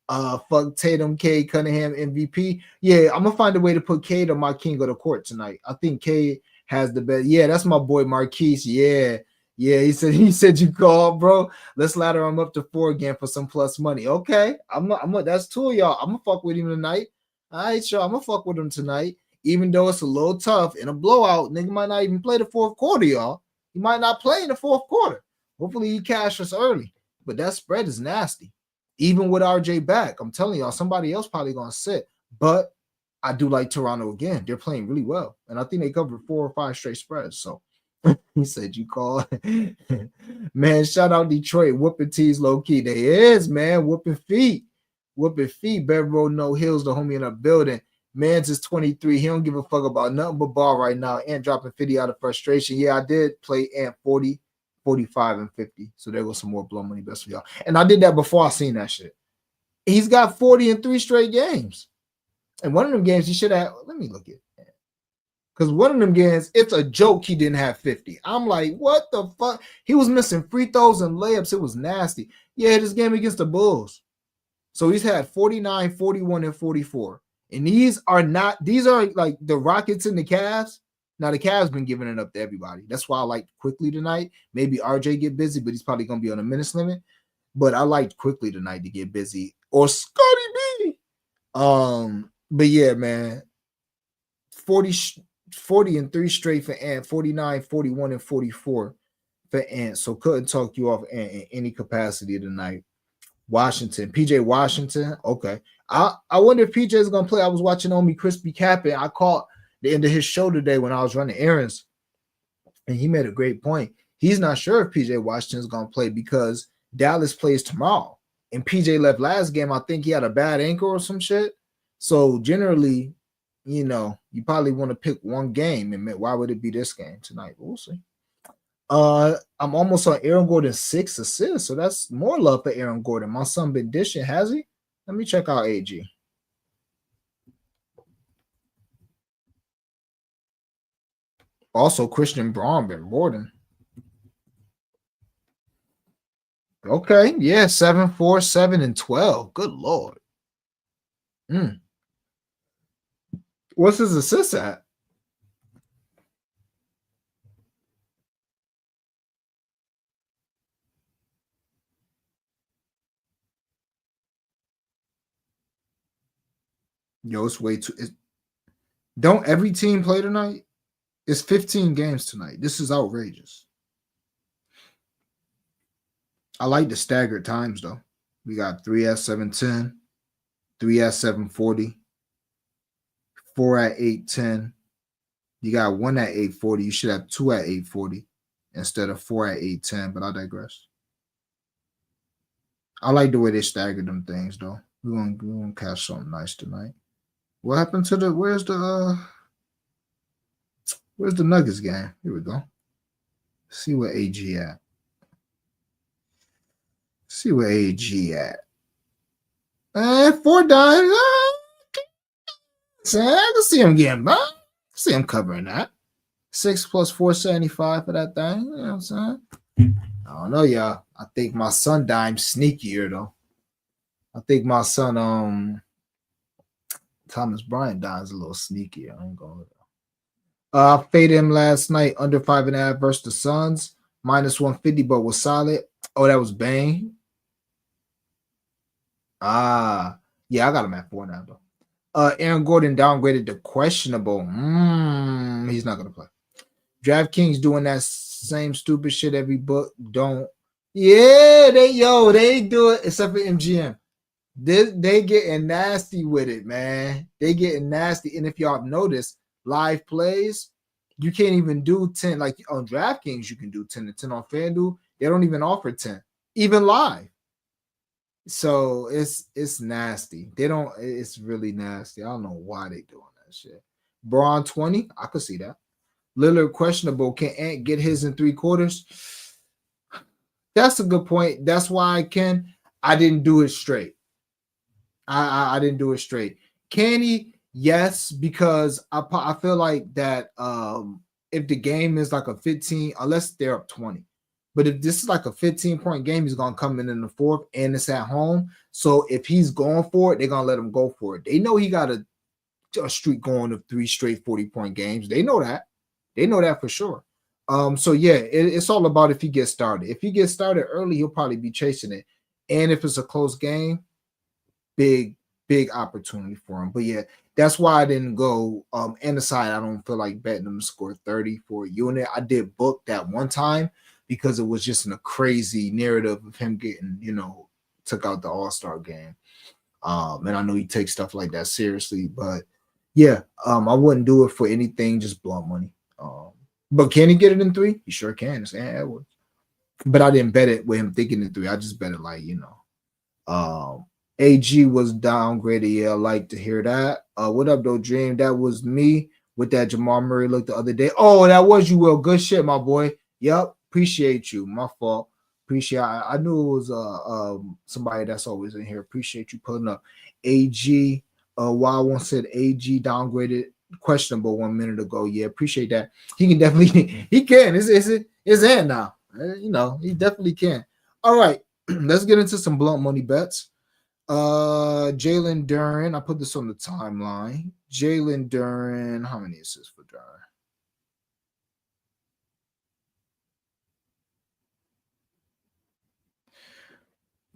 Fuck Tatum, Cade Cunningham, MVP. Yeah, I'm gonna find a way to put Cade on my king of the court tonight. I think Cade has the best. Yeah, that's my boy Marquise. Yeah, he said you called, bro. Let's ladder him up to 4 again for some plus money. Okay, that's 2 of y'all. I'm gonna fuck with him tonight. All right, y'all. I'm gonna fuck with him tonight, even though it's a little tough in a blowout. Nigga might not even play the 4th quarter, y'all. He might not play in the 4th quarter. Hopefully, he cash us early. But that spread is nasty. Even with RJ back, I'm telling y'all, somebody else probably gonna sit. But I do like Toronto again. They're playing really well, and I think they covered 4 or 5 straight spreads. So. He said you call. Man, shout out Detroit. Whooping tees low key. They is, man. Whooping feet. Bedroll no hills, the homie in the building. Man's is 23. He don't give a fuck about nothing but ball right now. Ant dropping 50 out of frustration. Yeah, I did play Ant 40, 45, and 50. So there goes some more blow money best for y'all. And I did that before I seen that shit. He's got 40 in 3 straight games. And one of them games he should have. Let me look at it. Because one of them games, it's a joke he didn't have 50. I'm like, what the fuck? He was missing free throws and layups. It was nasty. Yeah, this game against the Bulls. So he's had 49, 41, and 44. And these are like the Rockets and the Cavs. Now the Cavs been giving it up to everybody. That's why I liked Quickly tonight. Maybe RJ get busy, but he's probably going to be on a minutes limit. But I liked Quickly tonight to get busy. Or Scotty B. But yeah, man. 40 and 3 straight for Ant, 49, 41, and 44 for Ant. So couldn't talk you off Ant in any capacity tonight. Washington, PJ Washington. Okay. I wonder if PJ is gonna play. I was watching Omi Crispy Capping. I caught the end of his show today when I was running errands, and he made a great point. He's not sure if PJ Washington is gonna play because Dallas plays tomorrow. And PJ left last game. I think he had a bad ankle or some shit. So generally, you know, you probably want to pick one game, and why would it be this game tonight? We'll see. I'm almost on Aaron Gordon 6 assists, so that's more love for Aaron Gordon. My son been dishing, has he? Let me check out AG. Also, Christian Braun been boarding. Okay, yeah, 7, 4, 7, and 12. Good Lord. What's his assist at? Yo, it's way too. Don't every team play tonight? It's 15 games tonight. This is outrageous. I like the staggered times, though. We got 3 at 7:10, 3 at 7:40, 4 at 8:10. You got 1 at 8:40. You should have 2 at 8:40 instead of 4 at 8:10, but I digress. I like the way they staggered them things, though. We're gonna catch something nice tonight. What happened to where's the Nuggets game? Here we go. See where AG at. See where AG at. 4 dimes. I can see him getting by. See him covering that. 6 plus 475 for that thing. You know what I'm saying? I don't know, y'all. I think my son dimed sneakier though. I think my son Thomas Bryant dies a little sneaky. I ain't going to faded him last night under 5.5 versus the Suns, minus 150, but was solid. Oh, that was Bane. Yeah, I got him at 4 now though. Aaron Gordon downgraded to questionable. He's not gonna play. DraftKings doing that same stupid shit every book. Don't. Yeah, they do it except for MGM. They getting nasty with it, man. They getting nasty. And if y'all have noticed, live plays, you can't even do 10. Like on DraftKings, you can do 10 to 10 on FanDuel. They don't even offer 10, even live. So it's nasty. They don't. It's really nasty. I don't know why they doing that shit. Braun 20, I could see that. Lillard questionable. Can Ant get his in 3 quarters? That's a good point. That's why I didn't do it straight. I didn't do it straight. Can he? Yes, because I feel like that if the game is like a 15, unless they're up 20, but if this is like a 15-point game, he's gonna come in the 4th and it's at home. So if he's going for it, they're gonna let him go for it. They know he got a streak going of 3 straight 40-point games. They know that. They know that for sure. So yeah, it's all about if he gets started. If he gets started early, he'll probably be chasing it. And if it's a close game, big opportunity for him. But yeah, that's why I didn't go and aside. I don't feel like betting him to score 30 for a unit. I did book that one time because it was just in a crazy narrative of him getting, took out the All-Star game. And I know he takes stuff like that seriously, but yeah, I wouldn't do it for anything, just blunt money. But can he get it in 3? He sure can. It's Ant Edwards. But I didn't bet it with him thinking in 3. I just bet it like, AG was downgraded. Yeah, I like to hear that. What up, though, Dream? That was me with that Jamal Murray look the other day. Oh, that was you, Will. Good shit, my boy. Yep. Appreciate you. My fault. Appreciate. I knew it was somebody that's always in here. Appreciate you pulling up. AG. Wild One said AG downgraded questionable 1 minute ago. Yeah, appreciate that. He can definitely he can. It's in now. You know, he definitely can. All right, let's get into some blunt money bets. Jalen Duren. I put this on the timeline. Jalen Duren. How many assists for Duren?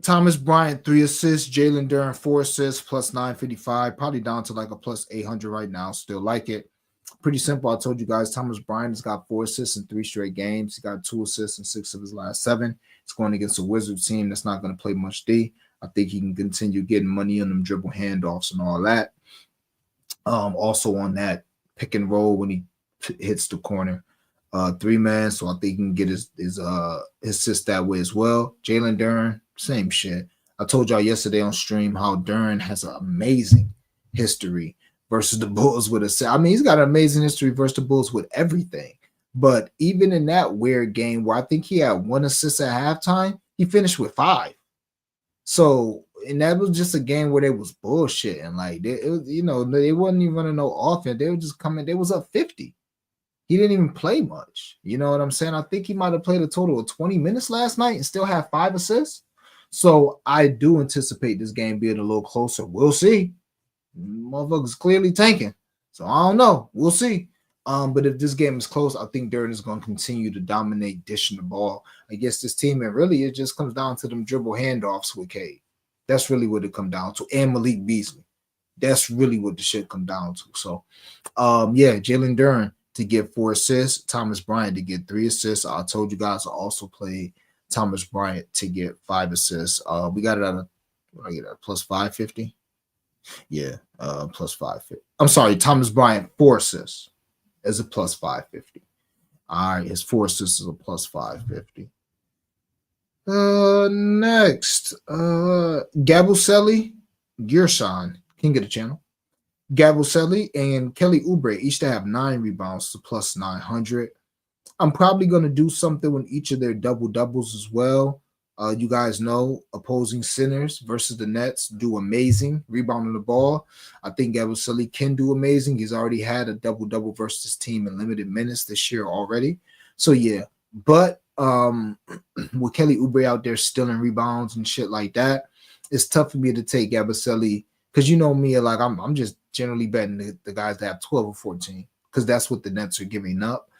Thomas Bryant, 3 assists. Jalen Duren, 4 assists, plus 955. Probably down to like a plus 800 right now. Still like it. Pretty simple. I told you guys Thomas Bryant has got 4 assists in 3 straight games. He got 2 assists in 6 of his last 7. It's going against a Wizards team that's not going to play much D. I think he can continue getting money on them dribble handoffs and all that. Also on that pick and roll when he hits the corner. 3-man, so I think he can get his assist that way as well. Jalen Duren, same shit. I told y'all yesterday on stream how Duren has an amazing history versus the Bulls with a. I mean, he's got an amazing history versus the Bulls with everything. But even in that weird game where I think he had 1 assist at halftime, he finished with 5. So, and that was just a game where they was bullshitting. Like, it was, you know, they wasn't even running no offense. They were just coming. They was up 50. He didn't even play much. You know what I'm saying? I think he might have played a total of 20 minutes last night and still have 5 assists. So I do anticipate this game being a little closer. We'll see. Motherfuckers clearly tanking. So I don't know. We'll see. But if this game is close, I think Duren is going to continue to dominate dishing the ball against this team. And really, it just comes down to them dribble handoffs with Cade. That's really what it comes down to. And Malik Beasley. That's really what the shit come down to. So, yeah, Jalen Duren to get 4 assists, Thomas Bryant to get 3 assists. I told you guys I also played Thomas Bryant to get 5 assists. We got it at plus 550. Yeah, plus 550. I'm sorry, Thomas Bryant 4 assists as a plus 550. All right, his 4 assists is a plus 550. Next, Gabusele, Gershon, King of the Channel. Gabusele and Kelly Oubre each to have 9 rebounds to plus 900. I'm probably going to do something with each of their double-doubles as well. You guys know opposing centers versus the Nets do amazing rebounding the ball. I think Gabusele can do amazing. He's already had a double-double versus this team in limited minutes this year already. So, yeah. But with Kelly Oubre out there stealing rebounds and shit like that, it's tough for me to take Gabusele because you know me, like I'm just generally betting the guys that have 12 or 14 because that's what the Nets are giving up.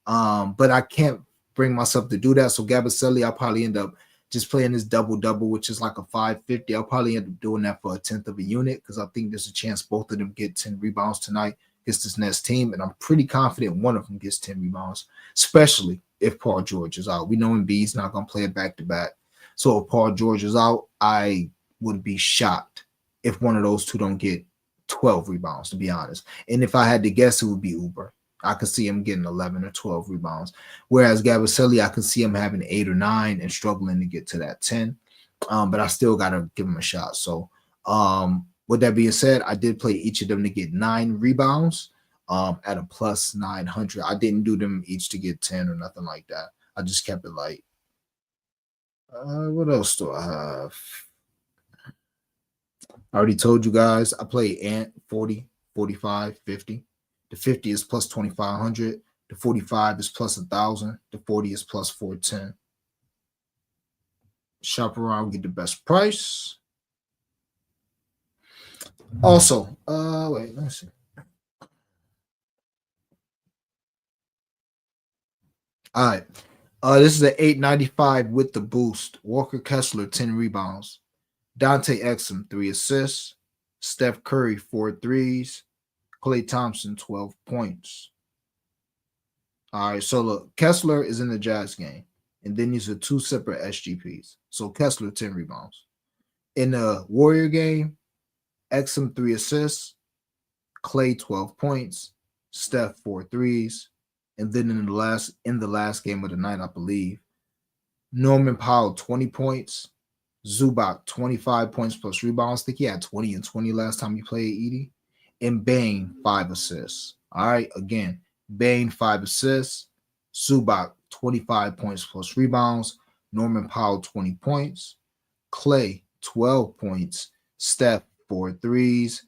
But I can't bring myself to do that. So Gabusele, I'll probably end up just playing this double-double, which is like a 550. I'll probably end up doing that for a 1/10 of a unit because I think there's a chance both of them get 10 rebounds tonight against this Nets team. And I'm pretty confident one of them gets 10 rebounds, especially if Paul George is out. We know Embiid's not going to play it back-to-back. So if Paul George is out, I would be shocked if one of those two don't get 12 rebounds, to be honest. And if I had to guess, it would be Oubre. I could see him getting 11 or 12 rebounds. Whereas Gabusele, I could see him having 8 or 9 and struggling to get to that 10. But I still got to give him a shot. So with that being said, I did play each of them to get 9 rebounds at a plus 900. I didn't do them each to get 10 or nothing like that. I just kept it light. What else do I have? I already told you guys I play Ant 40, 45, 50. The 50 is plus 2,500. The 45 is plus 1,000. The 40 is plus 410. Shop around, get the best price. Also, wait, let me see. All right. This is an 895 with the boost. Walker Kessler, 10 rebounds. Dante Exum, 3 assists. Steph Curry, 4 threes. Klay Thompson, 12 points. All right, so look, Kessler is in the Jazz game, and then these are 2 separate SGPs. So Kessler, 10 rebounds. In the Warrior game, Exum, 3 assists. Klay, 12 points. Steph, 4 threes. And then in the last game of the night, I believe, Norman Powell, 20 points. Zubac, 25 points plus rebounds. I think he had 20 and 20 last time he played Edie. And Bane, 5 assists. All right, again, Bane, 5 assists. Zubac, 25 points plus rebounds. Norman Powell, 20 points. Clay, 12 points. Steph, 4 threes.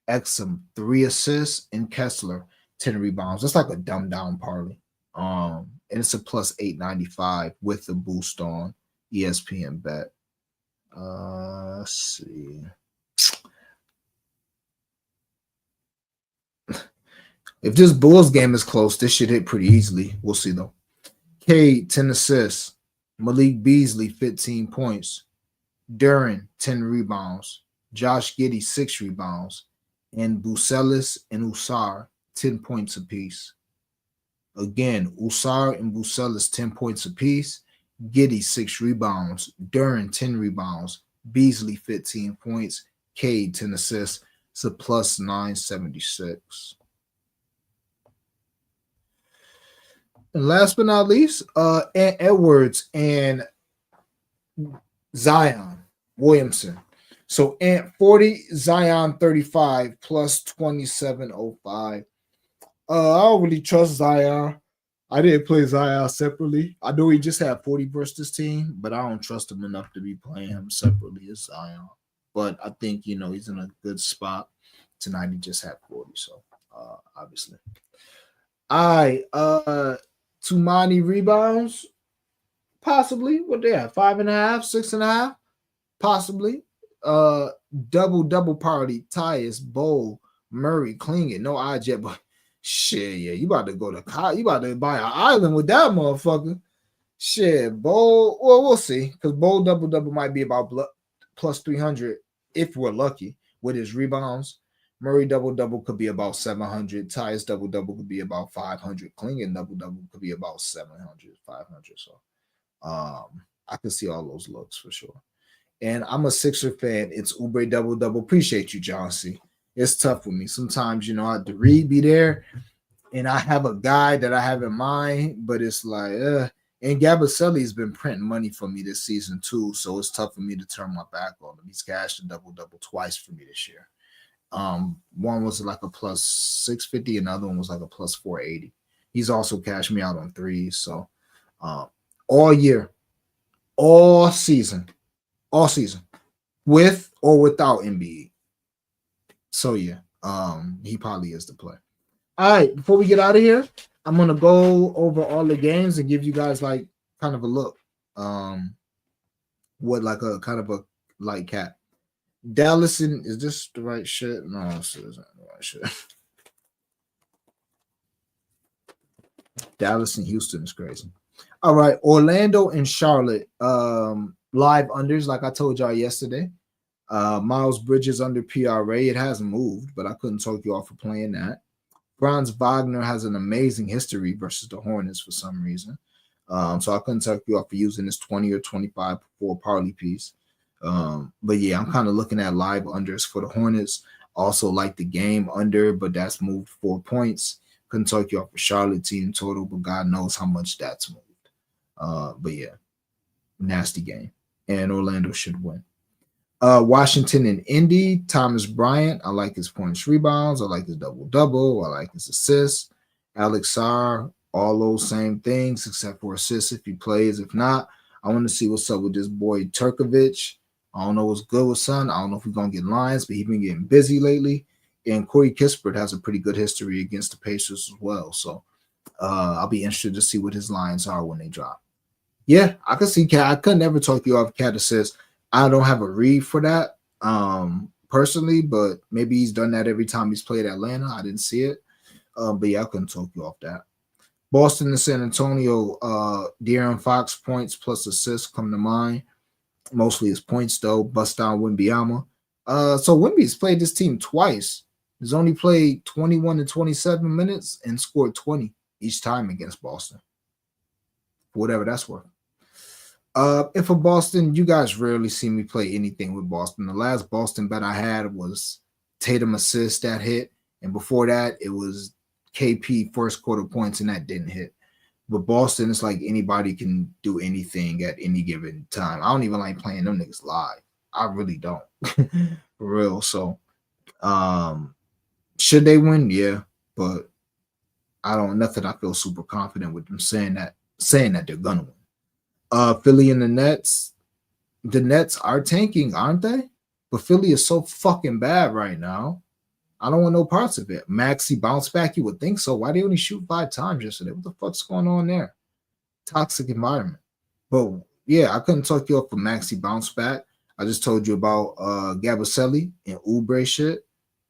Exum, 3 assists. And Kessler, 10 rebounds. That's like a dumbed down parlay. And it's a plus 895 with the boost on ESPN bet. Let's see. If this Bulls game is close, this should hit pretty easily. We'll see though. Cade, 10 assists. Malik Beasley, 15 points. Duren, 10 rebounds. Josh Giddey, 6 rebounds. And Bucelis and Usar, 10 points apiece. Again, Usar and Bucelis, 10 points apiece. Giddey, 6 rebounds. Duren, 10 rebounds. Beasley, 15 points. Cade, 10 assists. It's a plus 976. And last but not least, Ant Edwards and Zion Williamson. So Ant 40, Zion 35, plus 2705. I don't really trust Zion. I didn't play Zion separately. I know he just had 40 versus this team, but I don't trust him enough to be playing him separately as Zion. But I think, he's in a good spot. Tonight he just had 40, so obviously. Tumani rebounds, possibly. What they have? 5.5, 6.5, possibly. Double party. Tyus, Bowl, Murray, Klingit. No odds yet, but shit, yeah, you about to go to you about to buy an island with that motherfucker. Shit, Bowl. Well, we'll see, because Bowl double might be about plus 300 if we're lucky with his rebounds. Murray double could be about 700. Tyus double could be about 500. Klingit double could be about 700, 500. So, I could see all those looks for sure. And I'm a Sixer fan. It's Oubre double. Appreciate you, John C. It's tough with me. Sometimes, the read be there, and I have a guy that I have in mind, but it's like, And Gabaselli's been printing money for me this season too, so it's tough for me to turn my back on him. He's cashed a double twice for me this year. One was like a plus 650, another one was like a plus 480. He's also cashed me out on threes. So all year, all season, with or without Embiid. So yeah, he probably is the play. All right, before we get out of here, I'm gonna go over all the games and give you guys like kind of a look. What like a kind of a light cap. Dallas is this the right shit? No, this isn't the right shit. Dallas and Houston is crazy. All right, Orlando and Charlotte. Live unders, like I told y'all yesterday. Miles Bridges under PRA. It hasn't moved, but I couldn't talk you off for playing that. Franz Wagner has an amazing history versus the Hornets for some reason. So I couldn't talk you off for using this 20 or 25 for a parlay piece. But yeah, I'm kind of looking at live unders for the Hornets. Also like the game under, but that's moved 4 points. Couldn't talk you off for Charlotte team total, but God knows how much that's moved. But yeah, nasty game. And Orlando should win. Washington and Indy, Thomas Bryant. I like his points, rebounds. I like his double. I like his assists. Alex Sarr, all those same things except for assists if he plays. If not, I want to see what's up with this boy Turkovich. I don't know what's good with son. I don't know if we're going to get lines, but he's been getting busy lately. And Corey Kispert has a pretty good history against the Pacers as well. So I'll be interested to see what his lines are when they drop. Yeah, I can see Cat. I could never talk you off Cat assists. I don't have a read for that personally, but maybe he's done that every time he's played Atlanta. I didn't see it. But yeah, I couldn't talk you off that. Boston and San Antonio, De'Aaron Fox points plus assists come to mind. Mostly his points, though. Bust down Wembyama. So Wemby's played this team twice. He's only played 21 to 27 minutes and scored 20 each time against Boston. Whatever that's worth. And for Boston, you guys rarely see me play anything with Boston. The last Boston bet I had was Tatum assist that hit. And before that, it was KP first quarter points, and that didn't hit. But Boston, it's like anybody can do anything at any given time. I don't even like playing them niggas live. I really don't. For real. So, should they win? Yeah. But I don't, nothing I feel super confident with them saying that they're gonna win. Philly and the Nets. The Nets are tanking, aren't they? But Philly is so fucking bad right now. I don't want no parts of it. Maxi bounce back, you would think so. Why they only shoot 5 times yesterday? What the fuck's going on there? Toxic environment. But yeah, I couldn't talk you up for Maxi bounce back. I just told you about Gabaselli and Oubre shit.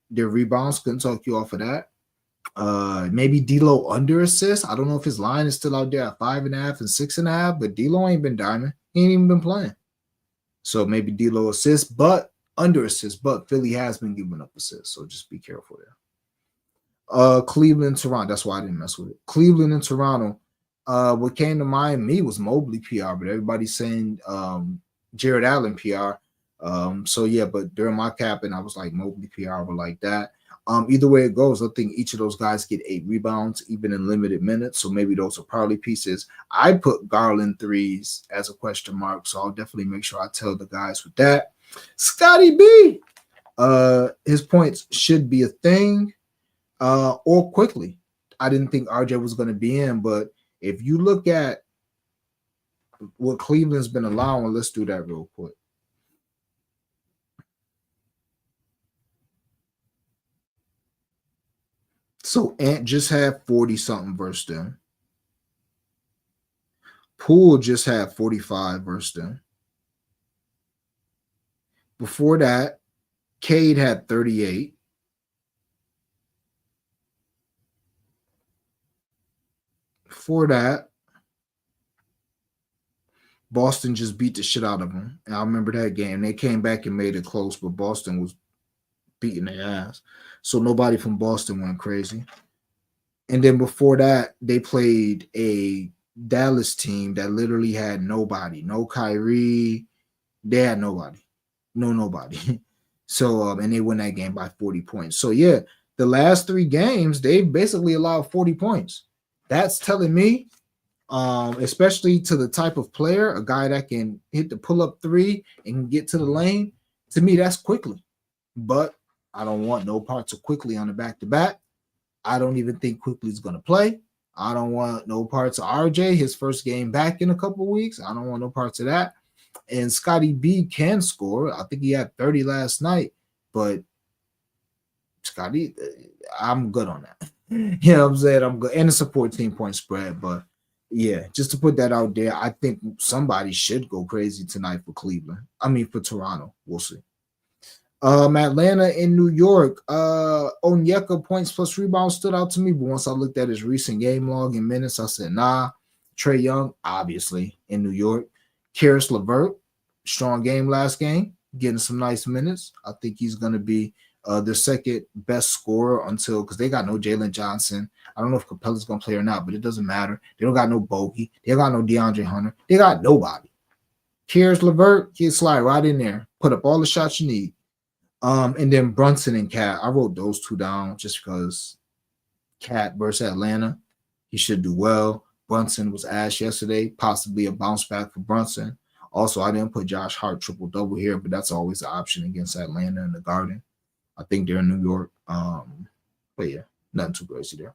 Their rebounds, couldn't talk you off of that. Maybe D'Lo under assist. I don't know if his line is still out there at 5.5 and 6.5, but D'Lo ain't been diamond. He ain't even been playing. So maybe D'Lo assist, but under assist. But Philly has been giving up assists, so just be careful there. Cleveland, Toronto. That's why I didn't mess with it. Cleveland and Toronto. What came to mind me was Mobley PR, but everybody's saying Jared Allen PR. So yeah, but during my capping, I was like Mobley PR, but like that. Either way it goes, I think each of those guys get 8 rebounds, even in limited minutes. So maybe those are probably pieces. I put Garland threes as a question mark, so I'll definitely make sure I tell the guys with that. Scotty B, his points should be a thing, or quickly. I didn't think RJ was going to be in, but if you look at what Cleveland's been allowing, let's do that real quick. So Ant just had 40-something versus them. Poole just had 45 versus them. Before that, Cade had 38. Before that, Boston just beat the shit out of them. And I remember that game. They came back and made it close, but Boston was beating their ass. So nobody from Boston went crazy. And then before that, they played a Dallas team that literally had nobody. No Kyrie. They had nobody. Nobody. So, and they won that game by 40 points. So, yeah, the last 3 games, they basically allowed 40 points. That's telling me, especially to the type of player, a guy that can hit the pull-up 3 and get to the lane, to me, that's quickly. But I don't want no parts of quickly on the back-to-back. I don't even think Quickly's going to play. I don't want no parts of RJ, his first game back in a couple of weeks. I don't want no parts of that. And Scotty B can score. I think he had 30 last night. But Scotty, I'm good on that. You know what I'm saying? I'm good. And it's a 14-point spread. But, yeah, just to put that out there, I think somebody should go crazy tonight for Cleveland. I mean, for Toronto. We'll see. Atlanta and New York. Onyeka points plus rebounds stood out to me, but once I looked at his recent game log in minutes, I said, nah. Trae Young, obviously, in New York. Karis LeVert, strong game last game, getting some nice minutes. I think he's going to be their second best scorer until, because they got no Jalen Johnson. I don't know if Capella's going to play or not, but it doesn't matter. They don't got no Bogey. They got no DeAndre Hunter. They got nobody. Karis LeVert, he'll slide right in there, put up all the shots you need. And then Brunson and Cat. I wrote those 2 down just because Cat versus Atlanta, he should do well. Brunson was ass yesterday, possibly a bounce back for Brunson. Also, I didn't put Josh Hart triple-double here, but that's always an option against Atlanta in the Garden. I think they're in New York. But yeah, nothing too crazy there.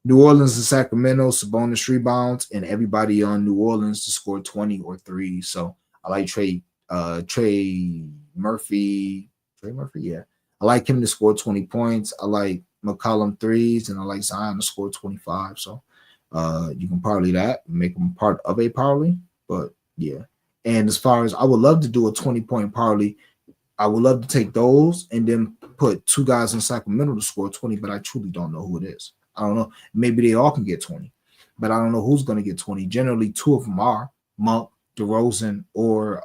New Orleans and Sacramento, Sabonis rebounds, and everybody on New Orleans to score 20 or 3. So I like Trey Murphy. Yeah. I like him to score 20 points. I like McCollum threes, and I like Zion to score 25. So you can parlay that, make them part of a parlay. But yeah. And as far as I would love to do a 20-point parlay, I would love to take those and then put 2 guys in Sacramento to score 20, but I truly don't know who it is. I don't know. Maybe they all can get 20, but I don't know who's going to get 20. Generally, 2 of them are Monk, DeRozan, or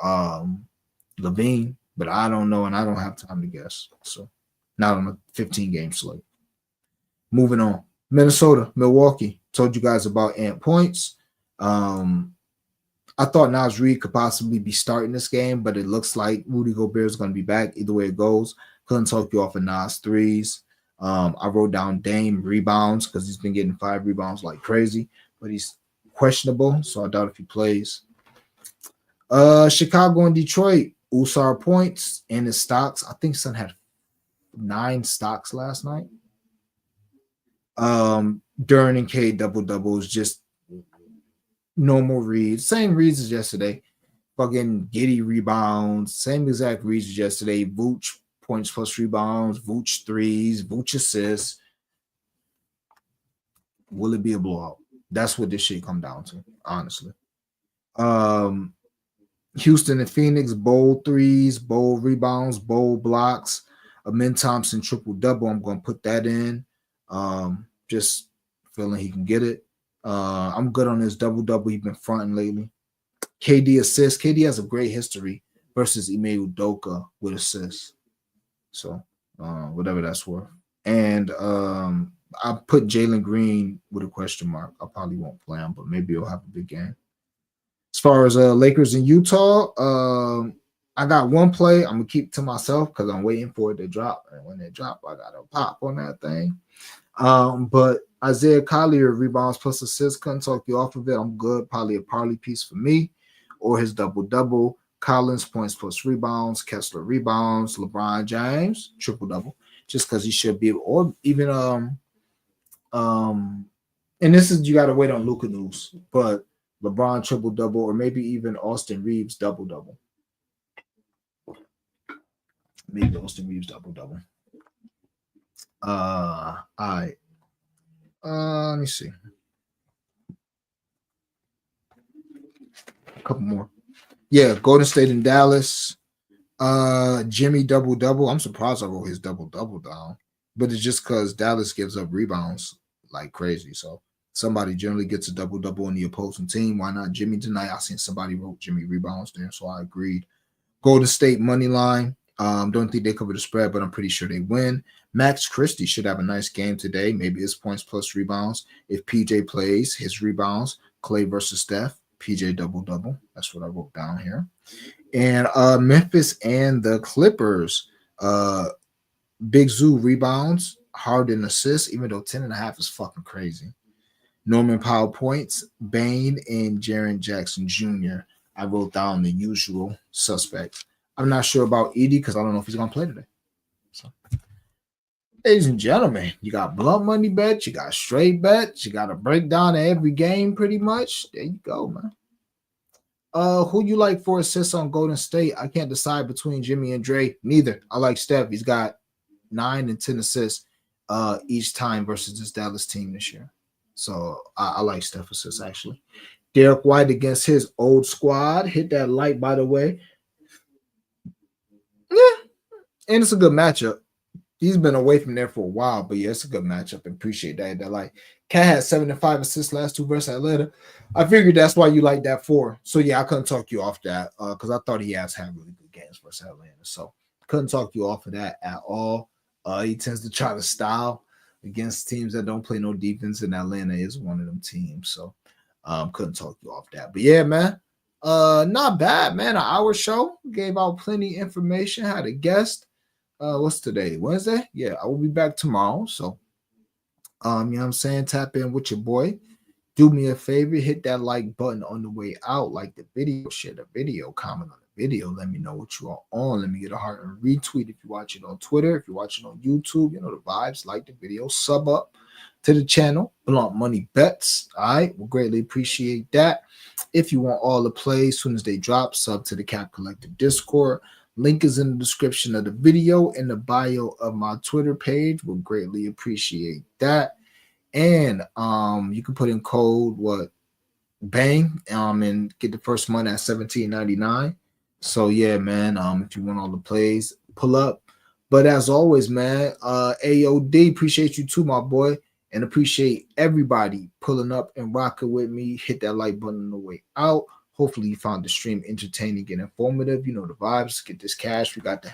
Levine. But I don't know, and I don't have time to guess. So, not on a 15-game slate. Moving on. Minnesota, Milwaukee. Told you guys about Ant points. I thought Naz Reid could possibly be starting this game, but it looks like Rudy Gobert is going to be back. Either way it goes. Couldn't talk you off of Naz threes. I wrote down Dame rebounds because he's been getting 5 rebounds like crazy, but he's questionable, so I doubt if he plays. Chicago and Detroit. Usar points and his stocks. I think Son had 9 stocks last night. Duran and K double-doubles, just normal reads, same reads as yesterday. Fucking Giddy rebounds, same exact reads as yesterday. Vooch points plus rebounds, Vooch threes, Vooch assists. Will it be a blowout? That's what this shit come down to, honestly. Houston and Phoenix, bold threes, bold rebounds, bold blocks. Amin Thompson triple double. I'm gonna put that in. Just feeling he can get it. I'm good on this double double. He's been fronting lately. KD assists. KD has a great history versus Ime Udoka with assists. So whatever that's worth. And I put Jalen Green with a question mark. I probably won't play him, but maybe he'll have a big game. As far as Lakers and Utah, I got one play. I'm gonna keep to myself because I'm waiting for it to drop. And when it drop, I gotta pop on that thing. But Isaiah Collier rebounds plus assists, couldn't talk you off of it. I'm good. Probably a parlay piece for me, or his double-double. Collins points plus rebounds, Kessler rebounds, LeBron James triple-double, just because he should be, or even and this is, you gotta wait on Luka news, but LeBron triple-double, or maybe even Austin Reeves double-double. Maybe Austin Reeves double-double. All right. Let me see. A couple more. Yeah, Golden State and Dallas. Jimmy double-double. I'm surprised I wrote his double-double down, but it's just because Dallas gives up rebounds like crazy. So somebody generally gets a double-double on the opposing team. Why not Jimmy tonight? I seen somebody wrote Jimmy rebounds there, so I agreed. Golden State money line. Don't think they cover the spread, but I'm pretty sure they win. Max Christie should have a nice game today. Maybe his points plus rebounds. If PJ plays, his rebounds. Clay versus Steph. PJ double-double. That's what I wrote down here. And Memphis and the Clippers. Big Zoo rebounds. Harden assists, even though 10.5 is fucking crazy. Norman Powell points. Bane and Jaren Jackson Jr. I wrote down the usual suspects. I'm not sure about Edie because I don't know if he's going to play today. So, ladies and gentlemen, you got blunt money bets, you got straight bets, you got a breakdown of every game pretty much. There you go, man. Who you like for assists on Golden State? I can't decide between Jimmy and Dre. Neither. I like Steph. He's got 9 and 10 assists each time versus this Dallas team this year. So I like Steph assists, actually. Derek White against his old squad. Hit that like, by the way. Yeah, and it's a good matchup. He's been away from there for a while, but yeah, it's a good matchup. And appreciate that. That like Cat had 7 and 5 assists last 2 versus Atlanta. I figured that's why you like that 4. So yeah, I couldn't talk you off that because I thought he has had really good games versus Atlanta. So couldn't talk you off of that at all. He tends to try to style against teams that don't play no defense, and Atlanta is one of them teams. So couldn't talk you off that. But yeah, man. Not bad, man. An hour show. Gave out plenty of information. Had a guest. What's today? Wednesday? Yeah, I will be back tomorrow. So, you know what I'm saying? Tap in with your boy. Do me a favor, hit that like button on the way out. Like the video, share the video, comment on the video. Let me know what you are on. Let me get a heart and retweet if you watch it on Twitter. If you're watching on YouTube, you know the vibes. Like the video, sub up to the channel. Blunt Money Bets. All right, we'll greatly appreciate that. If you want all the plays as soon as they drop, sub to the Cap Collective Discord. Link is in the description of the video and the bio of my Twitter page. We'll greatly appreciate that. And you can put in code BANG and get the first month at $17.99. So yeah, man. If you want all the plays, pull up. But as always, man, AOD, appreciate you too, my boy. And appreciate everybody pulling up and rocking with me. Hit that like button on the way out. Hopefully you found the stream entertaining and informative. You know the vibes. Get this cash. We got the